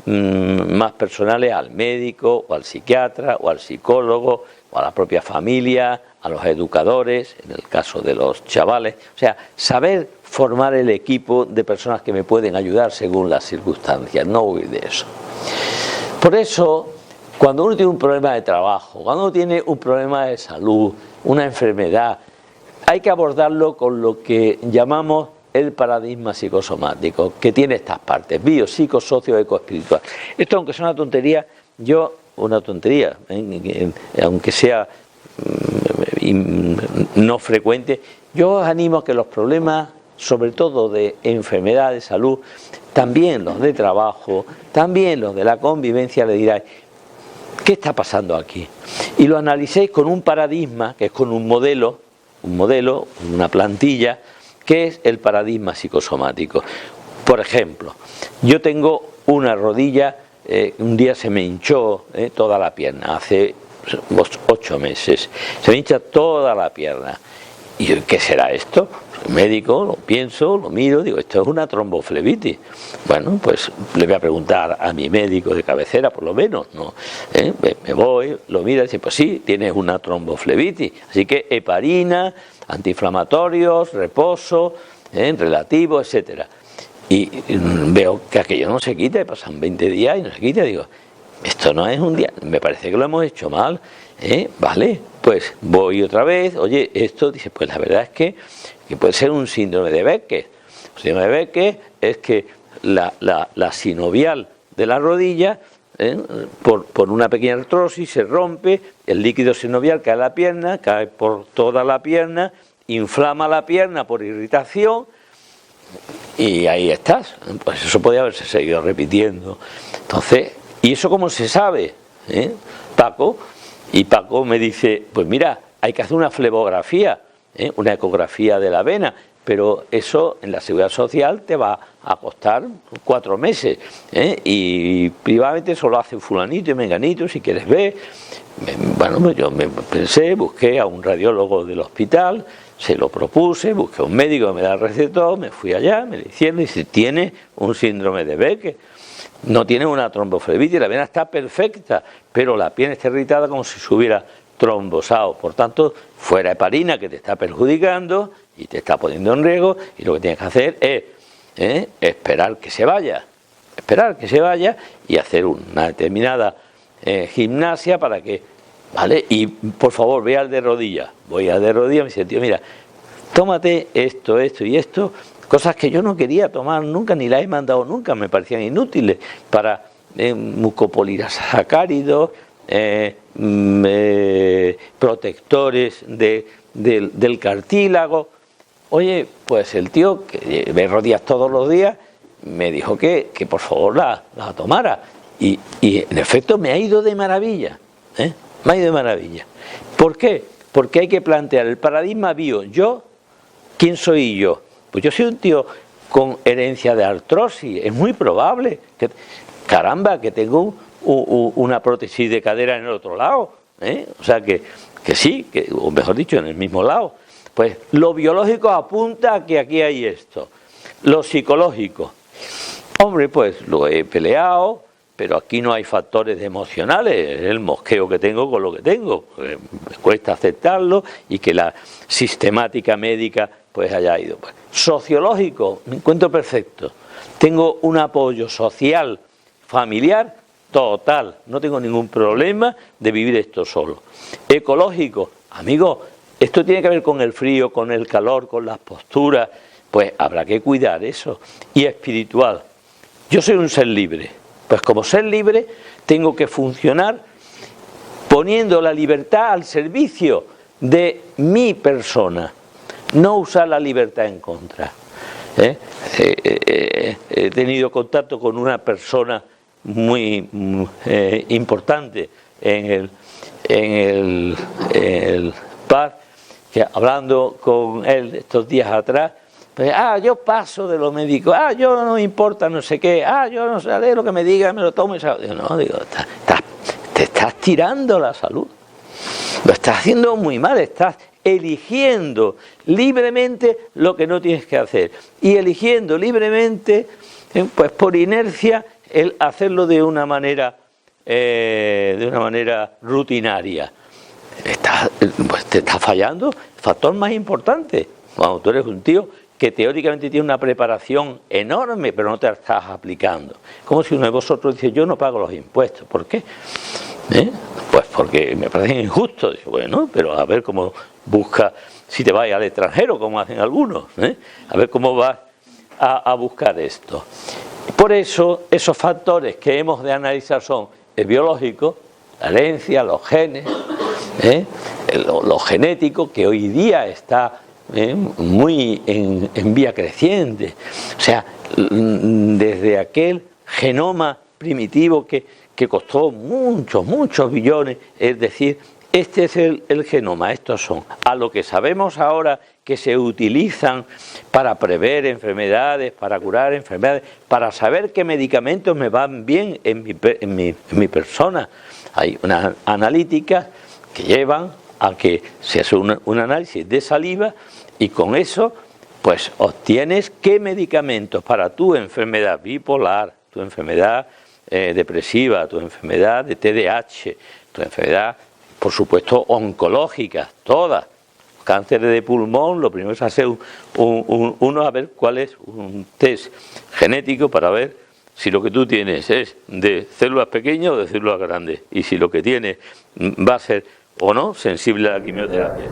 más personales, al médico o al psiquiatra o al psicólogo o a la propia familia, a los educadores, en el caso de los chavales. O sea, saber formar el equipo de personas que me pueden ayudar según las circunstancias, no huir de eso. Por eso, cuando uno tiene un problema de trabajo, cuando uno tiene un problema de salud, una enfermedad, hay que abordarlo con lo que llamamos el paradigma psicosomático, que tiene estas partes: bio, psico, socio, eco, espiritual. Esto, aunque sea una tontería, aunque sea no frecuente, yo os animo a que los problemas, sobre todo de enfermedad, de salud, también los de trabajo, también los de la convivencia, le diráis: ¿qué está pasando aquí? Y lo analicéis con un paradigma, que es con un modelo, una plantilla, que es el paradigma psicosomático. Por ejemplo, yo tengo una rodilla, un día se me hinchó toda la pierna, hace 8 meses, se me hincha toda la pierna. ¿Y qué será esto? Soy médico, lo pienso, lo miro, digo, esto es una tromboflebitis. Bueno, pues le voy a preguntar a mi médico de cabecera, por lo menos, ¿no? Me voy, lo mira y dice, pues sí, tienes una tromboflebitis. Así que heparina, antiinflamatorios, reposo, relativo, etcétera. Y veo que aquello no se quita, y pasan 20 días y no se quita. Digo, esto no es un día, me parece que lo hemos hecho mal. Vale, pues voy otra vez, oye, esto, dice, pues la verdad es que puede ser un síndrome de Becker. El síndrome de Becker es que la sinovial de la rodilla, por una pequeña artrosis, se rompe, el líquido sinovial cae a la pierna, cae por toda la pierna, inflama la pierna por irritación, y ahí estás. Pues eso podría haberse seguido repitiendo. Entonces, ¿y eso cómo se sabe? Paco me dice, pues mira, hay que hacer una flebografía, una ecografía de la vena, pero eso en la Seguridad Social te va a costar 4 meses, y privadamente solo hace fulanito y menganito, si quieres ver. Bueno, pues yo me pensé, busqué a un radiólogo del hospital, se lo propuse, busqué a un médico que me da el recetado, me fui allá, me lo hicieron y dice, tiene un síndrome de Becker. No tiene una tromboflebitis, la vena está perfecta, pero la piel está irritada como si se hubiera trombosado. Por tanto, fuera heparina, que te está perjudicando y te está poniendo en riesgo, y lo que tienes que hacer es esperar que se vaya y hacer una determinada gimnasia para que, ¿vale? Y por favor, ve al de rodillas. Voy al de rodillas, me dice, tío, mira, tómate esto y esto, cosas que yo no quería tomar nunca, ni las he mandado nunca, me parecían inútiles, para mucopolisacáridos, protectores del cartílago. Oye, pues el tío, que ve rodillas todos los días, me dijo que por favor la tomara. Y en efecto me ha ido de maravilla, me ha ido de maravilla. ¿Por qué? Porque hay que plantear el paradigma bio. Yo, ¿quién soy yo? pues yo soy un tío con herencia de artrosis, es muy probable que, caramba, que tengo una prótesis de cadera en el otro lado, o sea que sí, o mejor dicho, en el mismo lado. Pues lo biológico apunta a que aquí hay esto. Lo psicológico, hombre, pues lo he peleado, pero aquí no hay factores emocionales, es el mosqueo que tengo con lo que tengo, me cuesta aceptarlo y que la sistemática médica pues haya ido. Pues, sociológico, me encuentro perfecto, tengo un apoyo social, familiar, total, no tengo ningún problema de vivir esto solo. Ecológico, amigo, esto tiene que ver con el frío, con el calor, con las posturas, pues habrá que cuidar eso. Y espiritual, yo soy un ser libre, pues como ser libre tengo que funcionar poniendo la libertad al servicio de mi persona, no usar la libertad en contra. He tenido contacto con una persona muy importante en el PAR, que hablando con él estos días atrás, pues, yo paso de lo médico, yo no me importa no sé qué, yo no sé lo que me diga, me lo tomo y digo, no, digo, te estás tirando la salud, lo estás haciendo muy mal, estás eligiendo libremente lo que no tienes que hacer y eligiendo libremente, pues por inercia, el hacerlo de una manera rutinaria. Pues te está fallando el factor más importante. Cuando tú eres un tío que teóricamente tiene una preparación enorme, pero no te la estás aplicando. Como si uno de vosotros dice, yo no pago los impuestos. ¿Por qué? Pues porque me parece injusto. Digo, bueno, pero a ver cómo busca, si te vas al extranjero, como hacen algunos, a ver cómo vas a buscar esto. Por eso, esos factores que hemos de analizar son el biológico, la herencia, los genes, lo genético, que hoy día está muy en vía creciente. O sea, desde aquel genoma primitivo que costó muchos billones, es decir, este es el genoma, estos son. A lo que sabemos ahora que se utilizan para prever enfermedades, para curar enfermedades, para saber qué medicamentos me van bien en mi persona. Hay unas analíticas que llevan a que se hace un análisis de saliva y con eso pues obtienes qué medicamentos para tu enfermedad bipolar, tu enfermedad depresiva, tu enfermedad de TDAH, tu enfermedad, por supuesto, oncológicas, todas. Cánceres de pulmón, lo primero es hacer uno a ver cuál es un test genético para ver si lo que tú tienes es de células pequeñas o de células grandes, y si lo que tienes va a ser o no sensible a la quimioterapia.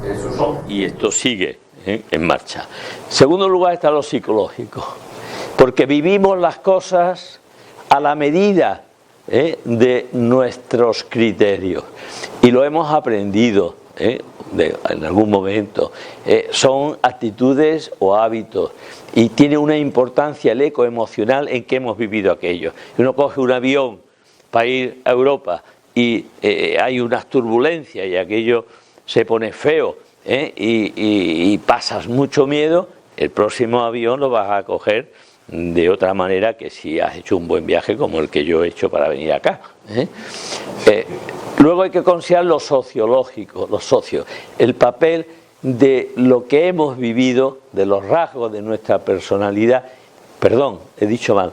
Eso son. Y esto sigue en marcha. En segundo lugar está lo psicológico, porque vivimos las cosas a la medida de nuestros criterios y lo hemos aprendido en algún momento. Son actitudes o hábitos y tiene una importancia el eco emocional en que hemos vivido aquello. Uno coge un avión para ir a Europa y hay unas turbulencias y aquello se pone feo y pasas mucho miedo, el próximo avión lo vas a coger de otra manera que si has hecho un buen viaje como el que yo he hecho para venir acá. Luego hay que considerar lo sociológico, lo socio, el papel de lo que hemos vivido, de los rasgos de nuestra personalidad, perdón, he dicho mal,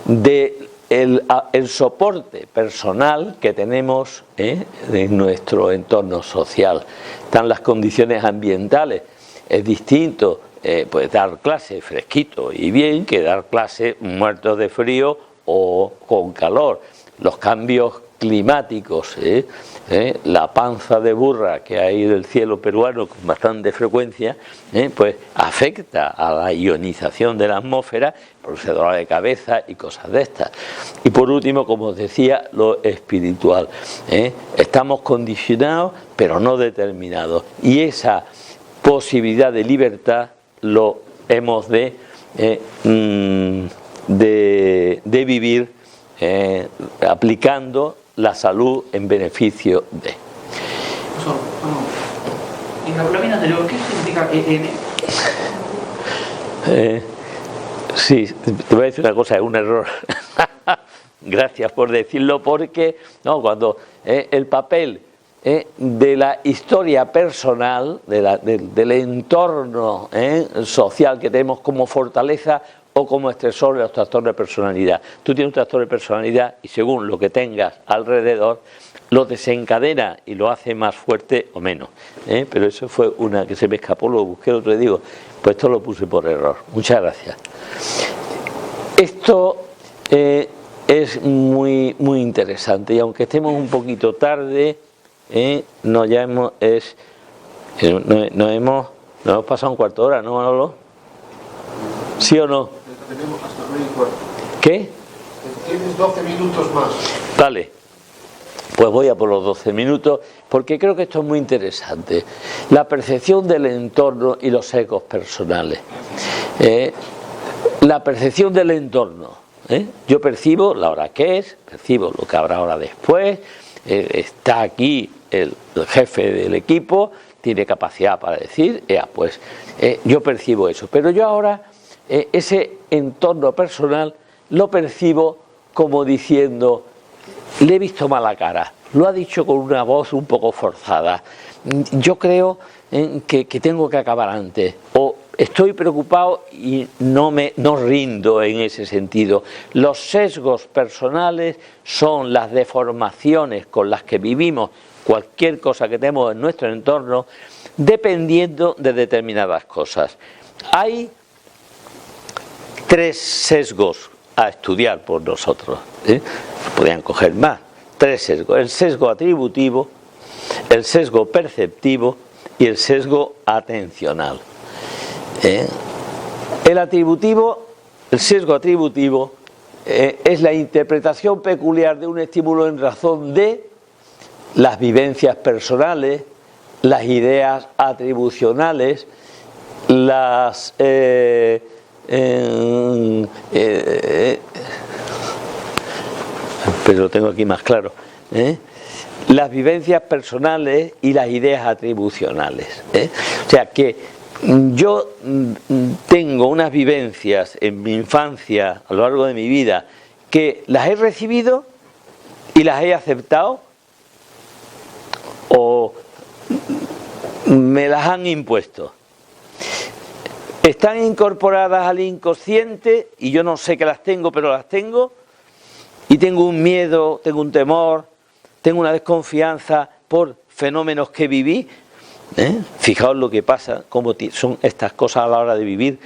de el soporte personal que tenemos en nuestro entorno social. Están las condiciones ambientales, es distinto pues dar clase fresquito y bien que dar clase muertos de frío o con calor. Los cambios climáticos, la panza de burra que hay del cielo peruano con bastante frecuencia, pues afecta a la ionización de la atmósfera, produce dolor de cabeza y cosas de estas. Y por último, como os decía, lo espiritual. Estamos condicionados pero no determinados, y esa posibilidad de libertad lo hemos de vivir aplicando la salud en beneficio de. En la provincia de lo que significa EN? Sí, te voy a decir una cosa, es un error. Gracias por decirlo, porque no, cuando el papel de la historia personal, del entorno social que tenemos como fortaleza o como estresor de los trastornos de personalidad. Tú tienes un trastorno de personalidad y según lo que tengas alrededor, lo desencadena y lo hace más fuerte o menos. Pero eso fue una que se me escapó, lo busqué el otro día, digo, pues esto lo puse por error. Muchas gracias. Esto es muy interesante y aunque estemos un poquito tarde, nos hemos pasado un cuarto de hora, ¿no, Manolo? ¿Sí o no? Tenemos hasta 9:15. ¿Qué? Tienes 12 minutos más. Vale, pues voy a por los 12 minutos porque creo que esto es muy interesante. La percepción del entorno y los ecos personales. La percepción del entorno. Yo percibo la hora que es, percibo lo que habrá hora después, está aquí el jefe del equipo, tiene capacidad para decir, pues yo percibo eso. Pero yo ahora ese entorno personal lo percibo como diciendo, le he visto mala cara, lo ha dicho con una voz un poco forzada, yo creo que tengo que acabar antes, o estoy preocupado y no rindo en ese sentido. Los sesgos personales son las deformaciones con las que vivimos cualquier cosa que tenemos en nuestro entorno, dependiendo de determinadas cosas. Hay 3 sesgos a estudiar por nosotros, podrían coger más, 3 sesgos: el sesgo atributivo, el sesgo perceptivo y el sesgo atencional. El sesgo atributivo es la interpretación peculiar de un estímulo en razón de las vivencias personales, las ideas atribucionales, las pero lo tengo aquí más claro, las vivencias personales y las ideas atribucionales. O sea que yo tengo unas vivencias en mi infancia, a lo largo de mi vida, que las he recibido y las he aceptado o me las han impuesto. Están incorporadas al inconsciente y yo no sé que las tengo, pero las tengo, y tengo un miedo, tengo un temor, tengo una desconfianza por fenómenos que viví. Fijaos lo que pasa, cómo son estas cosas a la hora de vivir,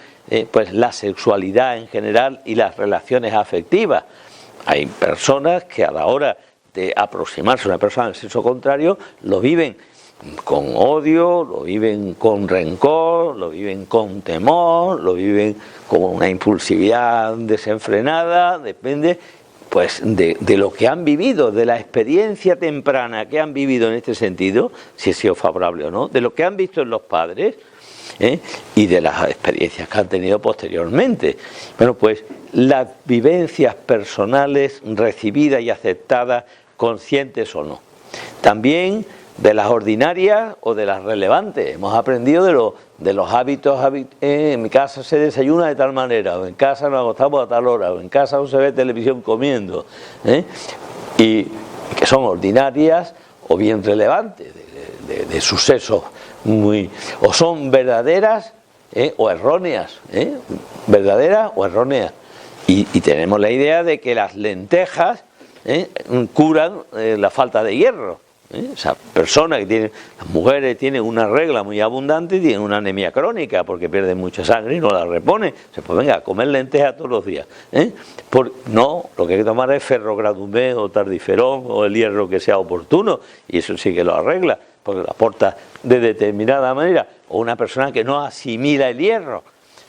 pues la sexualidad en general y las relaciones afectivas. Hay personas que a la hora de aproximarse a una persona del sexo contrario lo viven con odio, lo viven con rencor, lo viven con temor, lo viven con una impulsividad desenfrenada, depende pues de lo que han vivido, de la experiencia temprana que han vivido en este sentido, si ha sido favorable o no, de lo que han visto en los padres, y de las experiencias que han tenido posteriormente. Bueno, pues las vivencias personales recibidas y aceptadas, conscientes o no. También de las ordinarias o de las relevantes. Hemos aprendido de los hábitos. En mi casa se desayuna de tal manera, o en casa nos acostamos a tal hora, o en casa no se ve televisión comiendo, y que son ordinarias o bien relevantes de sucesos o son verdaderas o erróneas, verdaderas o erróneas. Y tenemos la idea de que las lentejas curan la falta de hierro. Esa persona que tiene, las mujeres tienen una regla muy abundante y tienen una anemia crónica porque pierden mucha sangre y no la repone. Pues venga, a comer lentejas todos los días. No, lo que hay que tomar es ferrogradumé o tardiferón o el hierro que sea oportuno, y eso sí que lo arregla, porque lo aporta de determinada manera. O una persona que no asimila el hierro.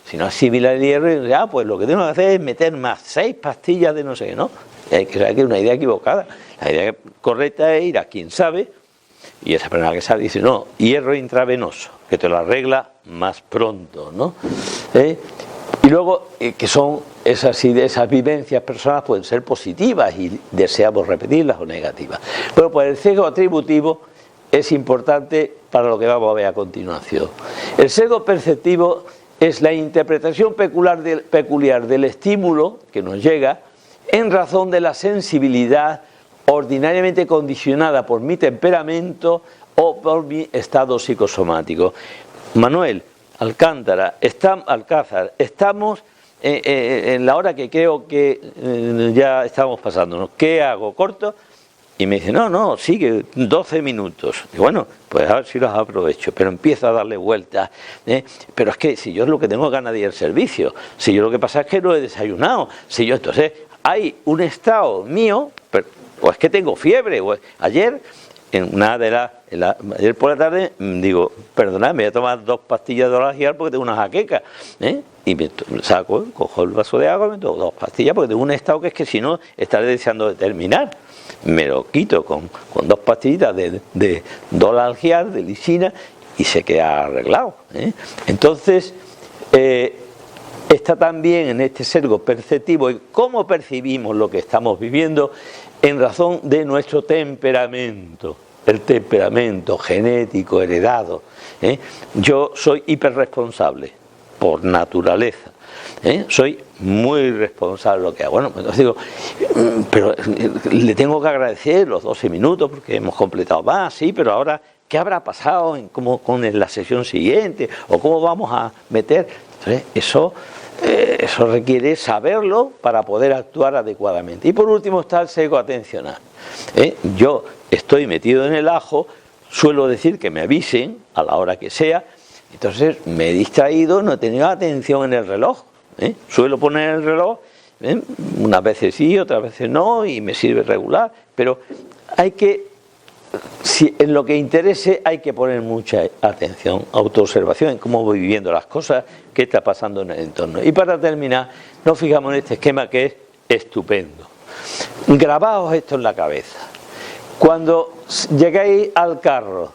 Si no asimila el hierro, pues lo que tengo que hacer es meter más 6 pastillas de no sé qué, ¿no? Hay que saber que es una idea equivocada. La idea correcta es ir a quien sabe, y esa persona que sabe dice, no, hierro intravenoso, que te lo arregla más pronto, ¿no? Y luego, que son esas vivencias personales pueden ser positivas y deseamos repetirlas, o negativas. Bueno, pues el sesgo atributivo es importante para lo que vamos a ver a continuación. El sesgo perceptivo es la interpretación peculiar del estímulo que nos llega en razón de la sensibilidad ordinariamente condicionada por mi temperamento o por mi estado psicosomático. Manuel Alcázar, estamos en la hora que creo que ya estamos pasándonos. ¿Qué hago? ¿Corto? Y me dice, no, sigue 12 minutos. Y bueno, pues a ver si los aprovecho, pero empiezo a darle vueltas. Pero es que si yo es lo que tengo ganas de ir al servicio, si yo lo que pasa es que no he desayunado, si yo entonces hay un estado mío, o es que tengo fiebre, o ayer ayer por la tarde digo, perdonad, me voy a tomar 2 pastillas de Doralgial porque tengo una jaqueca, y me cojo el vaso de agua y me tomo 2 pastillas porque tengo un estado que es que si no estaré deseando de terminar. Me lo quito con 2 pastillitas de Doralgial, de lisina, y se queda arreglado. Entonces, está también en este sesgo perceptivo y cómo percibimos lo que estamos viviendo en razón de nuestro temperamento, el temperamento genético heredado. Yo soy hiperresponsable por naturaleza. Soy muy responsable de lo que hago. Bueno, entonces digo, pero le tengo que agradecer los 12 minutos porque hemos completado más, sí, pero ahora, ¿qué habrá pasado con la sesión siguiente? ¿O cómo vamos a meter? Entonces, eso requiere saberlo para poder actuar adecuadamente. Y por último está el sesgo atencional. Yo estoy metido en el ajo, suelo decir que me avisen a la hora que sea, entonces me he distraído, no he tenido atención en el reloj. Suelo poner el reloj, unas veces sí, otras veces no, y me sirve regular, pero hay que, si en lo que interese, hay que poner mucha atención, autoobservación en cómo voy viviendo las cosas, qué está pasando en el entorno. Y para terminar, nos fijamos en este esquema que es estupendo. Grabaos esto en la cabeza. Cuando llegáis al carro,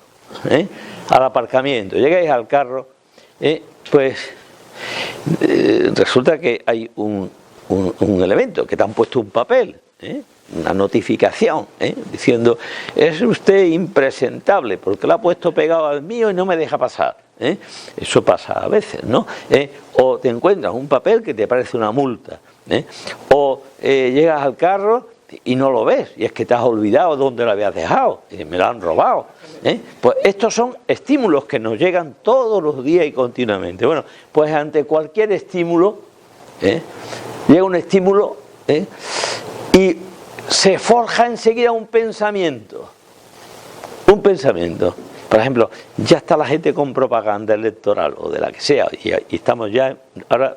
al aparcamiento, llegáis al carro, pues resulta que hay un elemento, que te han puesto un papel, una notificación, diciendo, es usted impresentable porque lo ha puesto pegado al mío y no me deja pasar. Eso pasa a veces, ¿no? O te encuentras un papel que te parece una multa, o llegas al carro y no lo ves, y es que te has olvidado dónde lo habías dejado, y me lo han robado. Pues estos son estímulos que nos llegan todos los días y continuamente. Bueno, pues ante cualquier estímulo, llega un estímulo, y se forja enseguida un pensamiento. Un pensamiento. Por ejemplo, ya está la gente con propaganda electoral o de la que sea, y estamos ya, ahora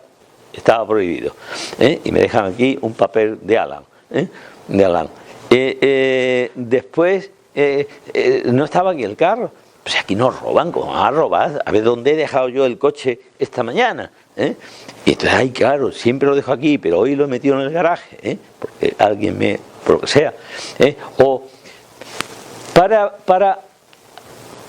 estaba prohibido, y me dejan aquí un papel de Alan, después no estaba aquí el carro, pues aquí nos roban, como van a robar, a ver dónde he dejado yo el coche esta mañana, y entonces, ay, claro, siempre lo dejo aquí, pero hoy lo he metido en el garaje, porque alguien por lo que sea, o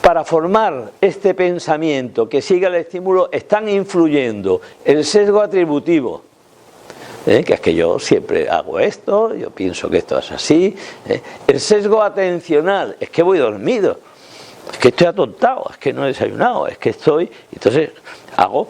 para formar este pensamiento que siga el estímulo están influyendo el sesgo atributivo, que es que yo siempre hago esto, yo pienso que esto es así, el sesgo atencional, es que voy dormido, es que estoy atontado, es que no he desayunado, es que estoy, entonces hago,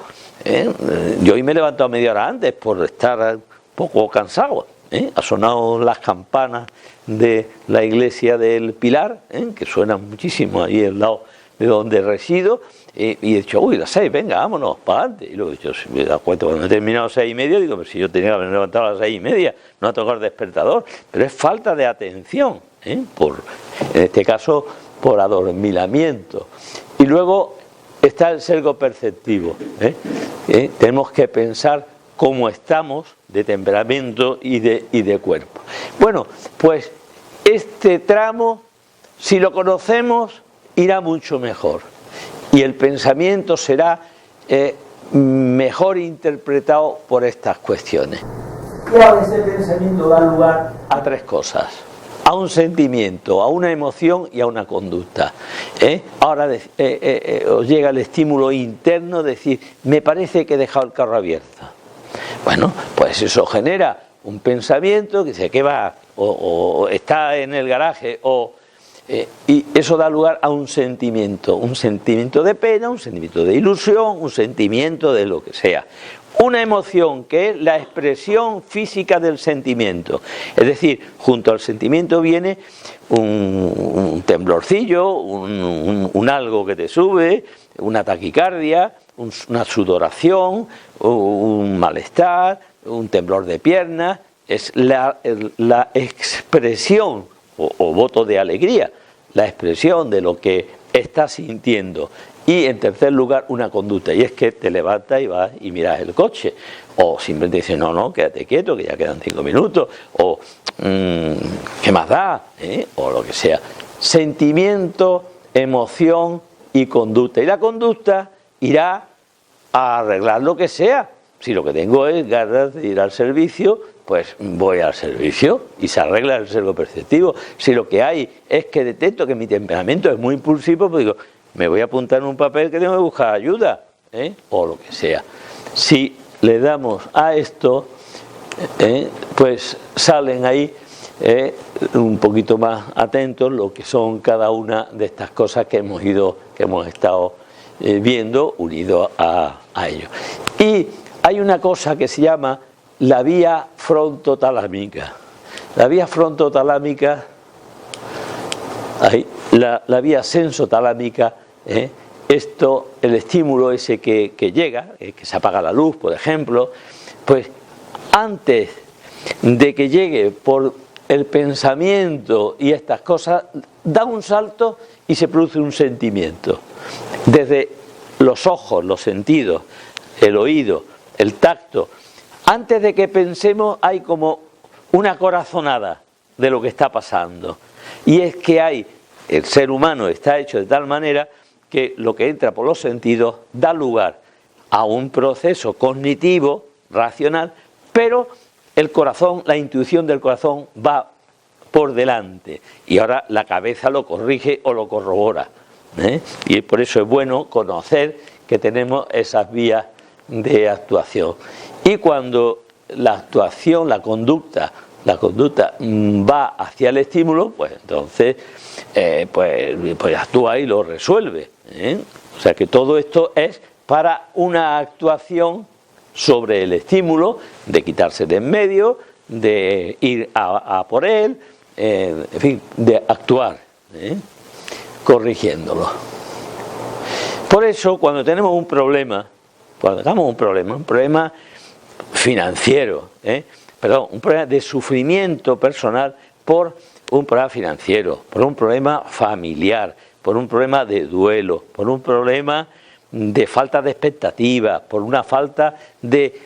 yo hoy me he levantado media hora antes por estar un poco cansado, ha sonado las campanas de la iglesia del Pilar, que suenan muchísimo ahí al lado de donde resido, y he dicho, uy, las 6, venga, vámonos, para adelante. Y luego yo me he dado cuenta, cuando he terminado a las 6:30, digo, pero si yo tenía que haber levantado a las 6:30, no ha tocado el despertador, pero es falta de atención, en este caso, por adormilamiento. Y luego está el sesgo perceptivo, tenemos que pensar cómo estamos de temperamento y de cuerpo. Bueno, pues este tramo, si lo conocemos, irá mucho mejor y el pensamiento será mejor interpretado por estas cuestiones. Y ahora ese pensamiento da lugar a 3 cosas: a un sentimiento, a una emoción y a una conducta. Ahora os llega el estímulo interno, decir, me parece que he dejado el carro abierto. Bueno, pues eso genera un pensamiento que dice, ¿qué va? O está en el garaje, o y eso da lugar a un sentimiento de pena, un sentimiento de ilusión, un sentimiento de lo que sea. Una emoción que es la expresión física del sentimiento, es decir, junto al sentimiento viene un temblorcillo, un algo que te sube, una taquicardia, una sudoración, un malestar, un temblor de piernas, es la expresión o voto de alegría, la expresión de lo que estás sintiendo. Y en tercer lugar, una conducta, y es que te levantas y vas y miras el coche, o simplemente dices, no, quédate quieto, que ya quedan 5 minutos, o ¿qué más da? O lo que sea. Sentimiento, emoción y conducta. Y la conducta irá a arreglar lo que sea. Si lo que tengo es ganas de ir al servicio, pues voy al servicio y se arregla el sesgo perceptivo. Si lo que hay es que detecto que mi temperamento es muy impulsivo, pues digo, me voy a apuntar en un papel que tengo que buscar ayuda, o lo que sea. Si le damos a esto, pues salen ahí un poquito más atentos lo que son cada una de estas cosas que hemos estado viendo, unido a ello. Y hay una cosa que se llama la vía frontotalámica. La vía frontotalámica, la vía sensotalámica, el estímulo ese que llega, que se apaga la luz, por ejemplo, pues antes de que llegue por el pensamiento y estas cosas, da un salto y se produce un sentimiento. Desde los ojos, los sentidos, el oído, el tacto, antes de que pensemos hay como una corazonada de lo que está pasando. Y es que el ser humano está hecho de tal manera que lo que entra por los sentidos da lugar a un proceso cognitivo, racional, pero el corazón, la intuición del corazón va por delante y ahora la cabeza lo corrige o lo corrobora, y por eso es bueno conocer que tenemos esas vías de actuación. Y cuando la actuación, la conducta va hacia el estímulo, pues entonces pues actúa y lo resuelve, O sea que todo esto es para una actuación sobre el estímulo, de quitarse de en medio, de ir a por él, en fin, de actuar, corrigiéndolo. Por eso, cuando tenemos un problema, un problema financiero, un problema de sufrimiento personal por un problema financiero, por un problema familiar, por un problema de duelo, por un problema de falta de expectativas, por una falta de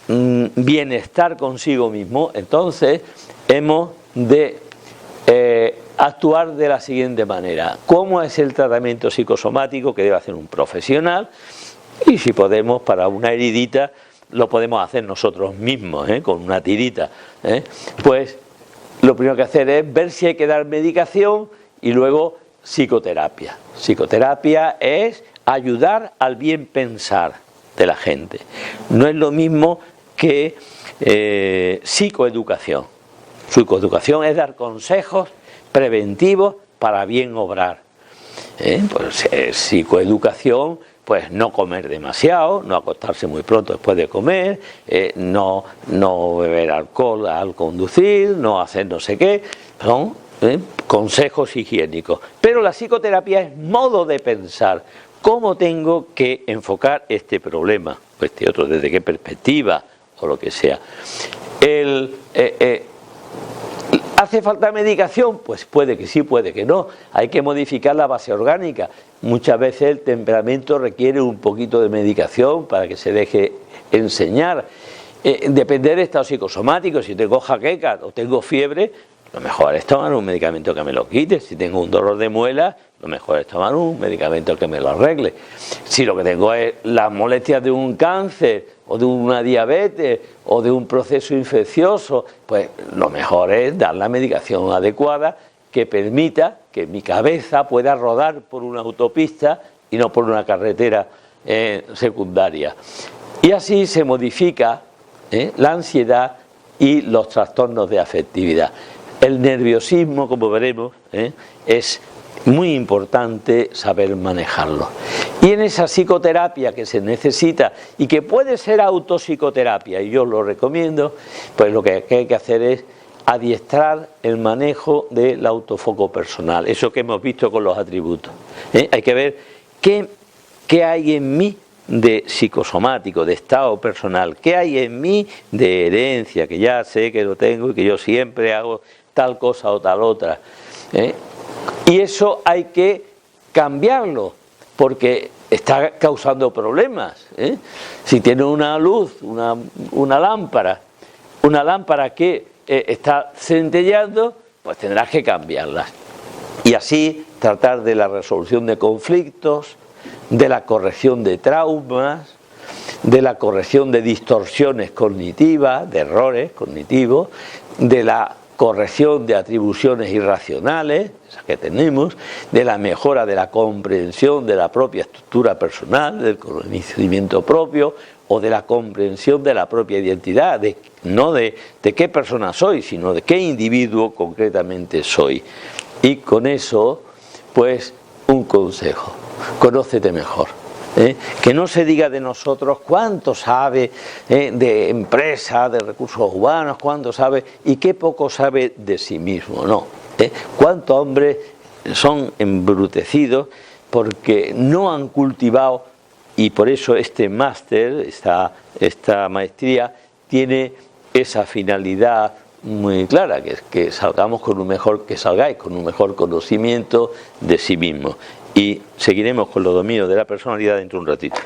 bienestar consigo mismo, entonces hemos de actuar de la siguiente manera. ¿Cómo es el tratamiento psicosomático que debe hacer un profesional? Y si podemos, para una heridita, lo podemos hacer nosotros mismos, con una tirita. Pues lo primero que hacer es ver si hay que dar medicación y luego psicoterapia. Psicoterapia es ayudar al bien pensar de la gente. No es lo mismo que psicoeducación. Psicoeducación es dar consejos preventivos para bien obrar. Pues psicoeducación, pues no comer demasiado, no acostarse muy pronto después de comer, no beber alcohol al conducir, no hacer no sé qué, son consejos higiénicos. Pero la psicoterapia es modo de pensar. ¿Cómo tengo que enfocar este problema? O este otro, ¿desde qué perspectiva? O lo que sea. ¿Hace falta medicación? Pues puede que sí, puede que no. Hay que modificar la base orgánica. Muchas veces el temperamento requiere un poquito de medicación para que se deje enseñar. Depende del estado psicosomático. Si tengo jaqueca o tengo fiebre, lo mejor es tomar un medicamento que me lo quite. Si tengo un dolor de muela, lo mejor es tomar un medicamento que me lo arregle. Si lo que tengo es las molestias de un cáncer o de una diabetes o de un proceso infeccioso, pues lo mejor es dar la medicación adecuada que permita que mi cabeza pueda rodar por una autopista y no por una carretera secundaria. Y así se modifica la ansiedad y los trastornos de afectividad. El nerviosismo, como veremos, es muy importante saber manejarlo. Y en esa psicoterapia que se necesita y que puede ser autopsicoterapia, y yo lo recomiendo, pues lo que hay que hacer es adiestrar el manejo del autofoco personal, eso que hemos visto con los atributos. Hay que ver qué hay en mí de psicosomático, de estado personal, qué hay en mí de herencia, que ya sé que lo tengo y que yo siempre hago tal cosa o tal otra. Y eso hay que cambiarlo, porque está causando problemas. Si tiene una luz, una lámpara que está centelleando, pues tendrás que cambiarla. Y así tratar de la resolución de conflictos, de la corrección de traumas, de la corrección de distorsiones cognitivas, de errores cognitivos, de la corrección de atribuciones irracionales, esas que tenemos, de la mejora de la comprensión de la propia estructura personal, del conocimiento propio, o de la comprensión de la propia identidad, no de qué persona soy, sino de qué individuo concretamente soy. Y con eso, pues, un consejo: conócete mejor. Que no se diga de nosotros cuánto sabe de empresa, de recursos humanos, cuánto sabe y qué poco sabe de sí mismo. No, cuántos hombres son embrutecidos porque no han cultivado, y por eso este máster, esta maestría tiene esa finalidad muy clara, que es que salgáis con un mejor conocimiento de sí mismo. Y seguiremos con los dominios de la personalidad dentro de un ratito.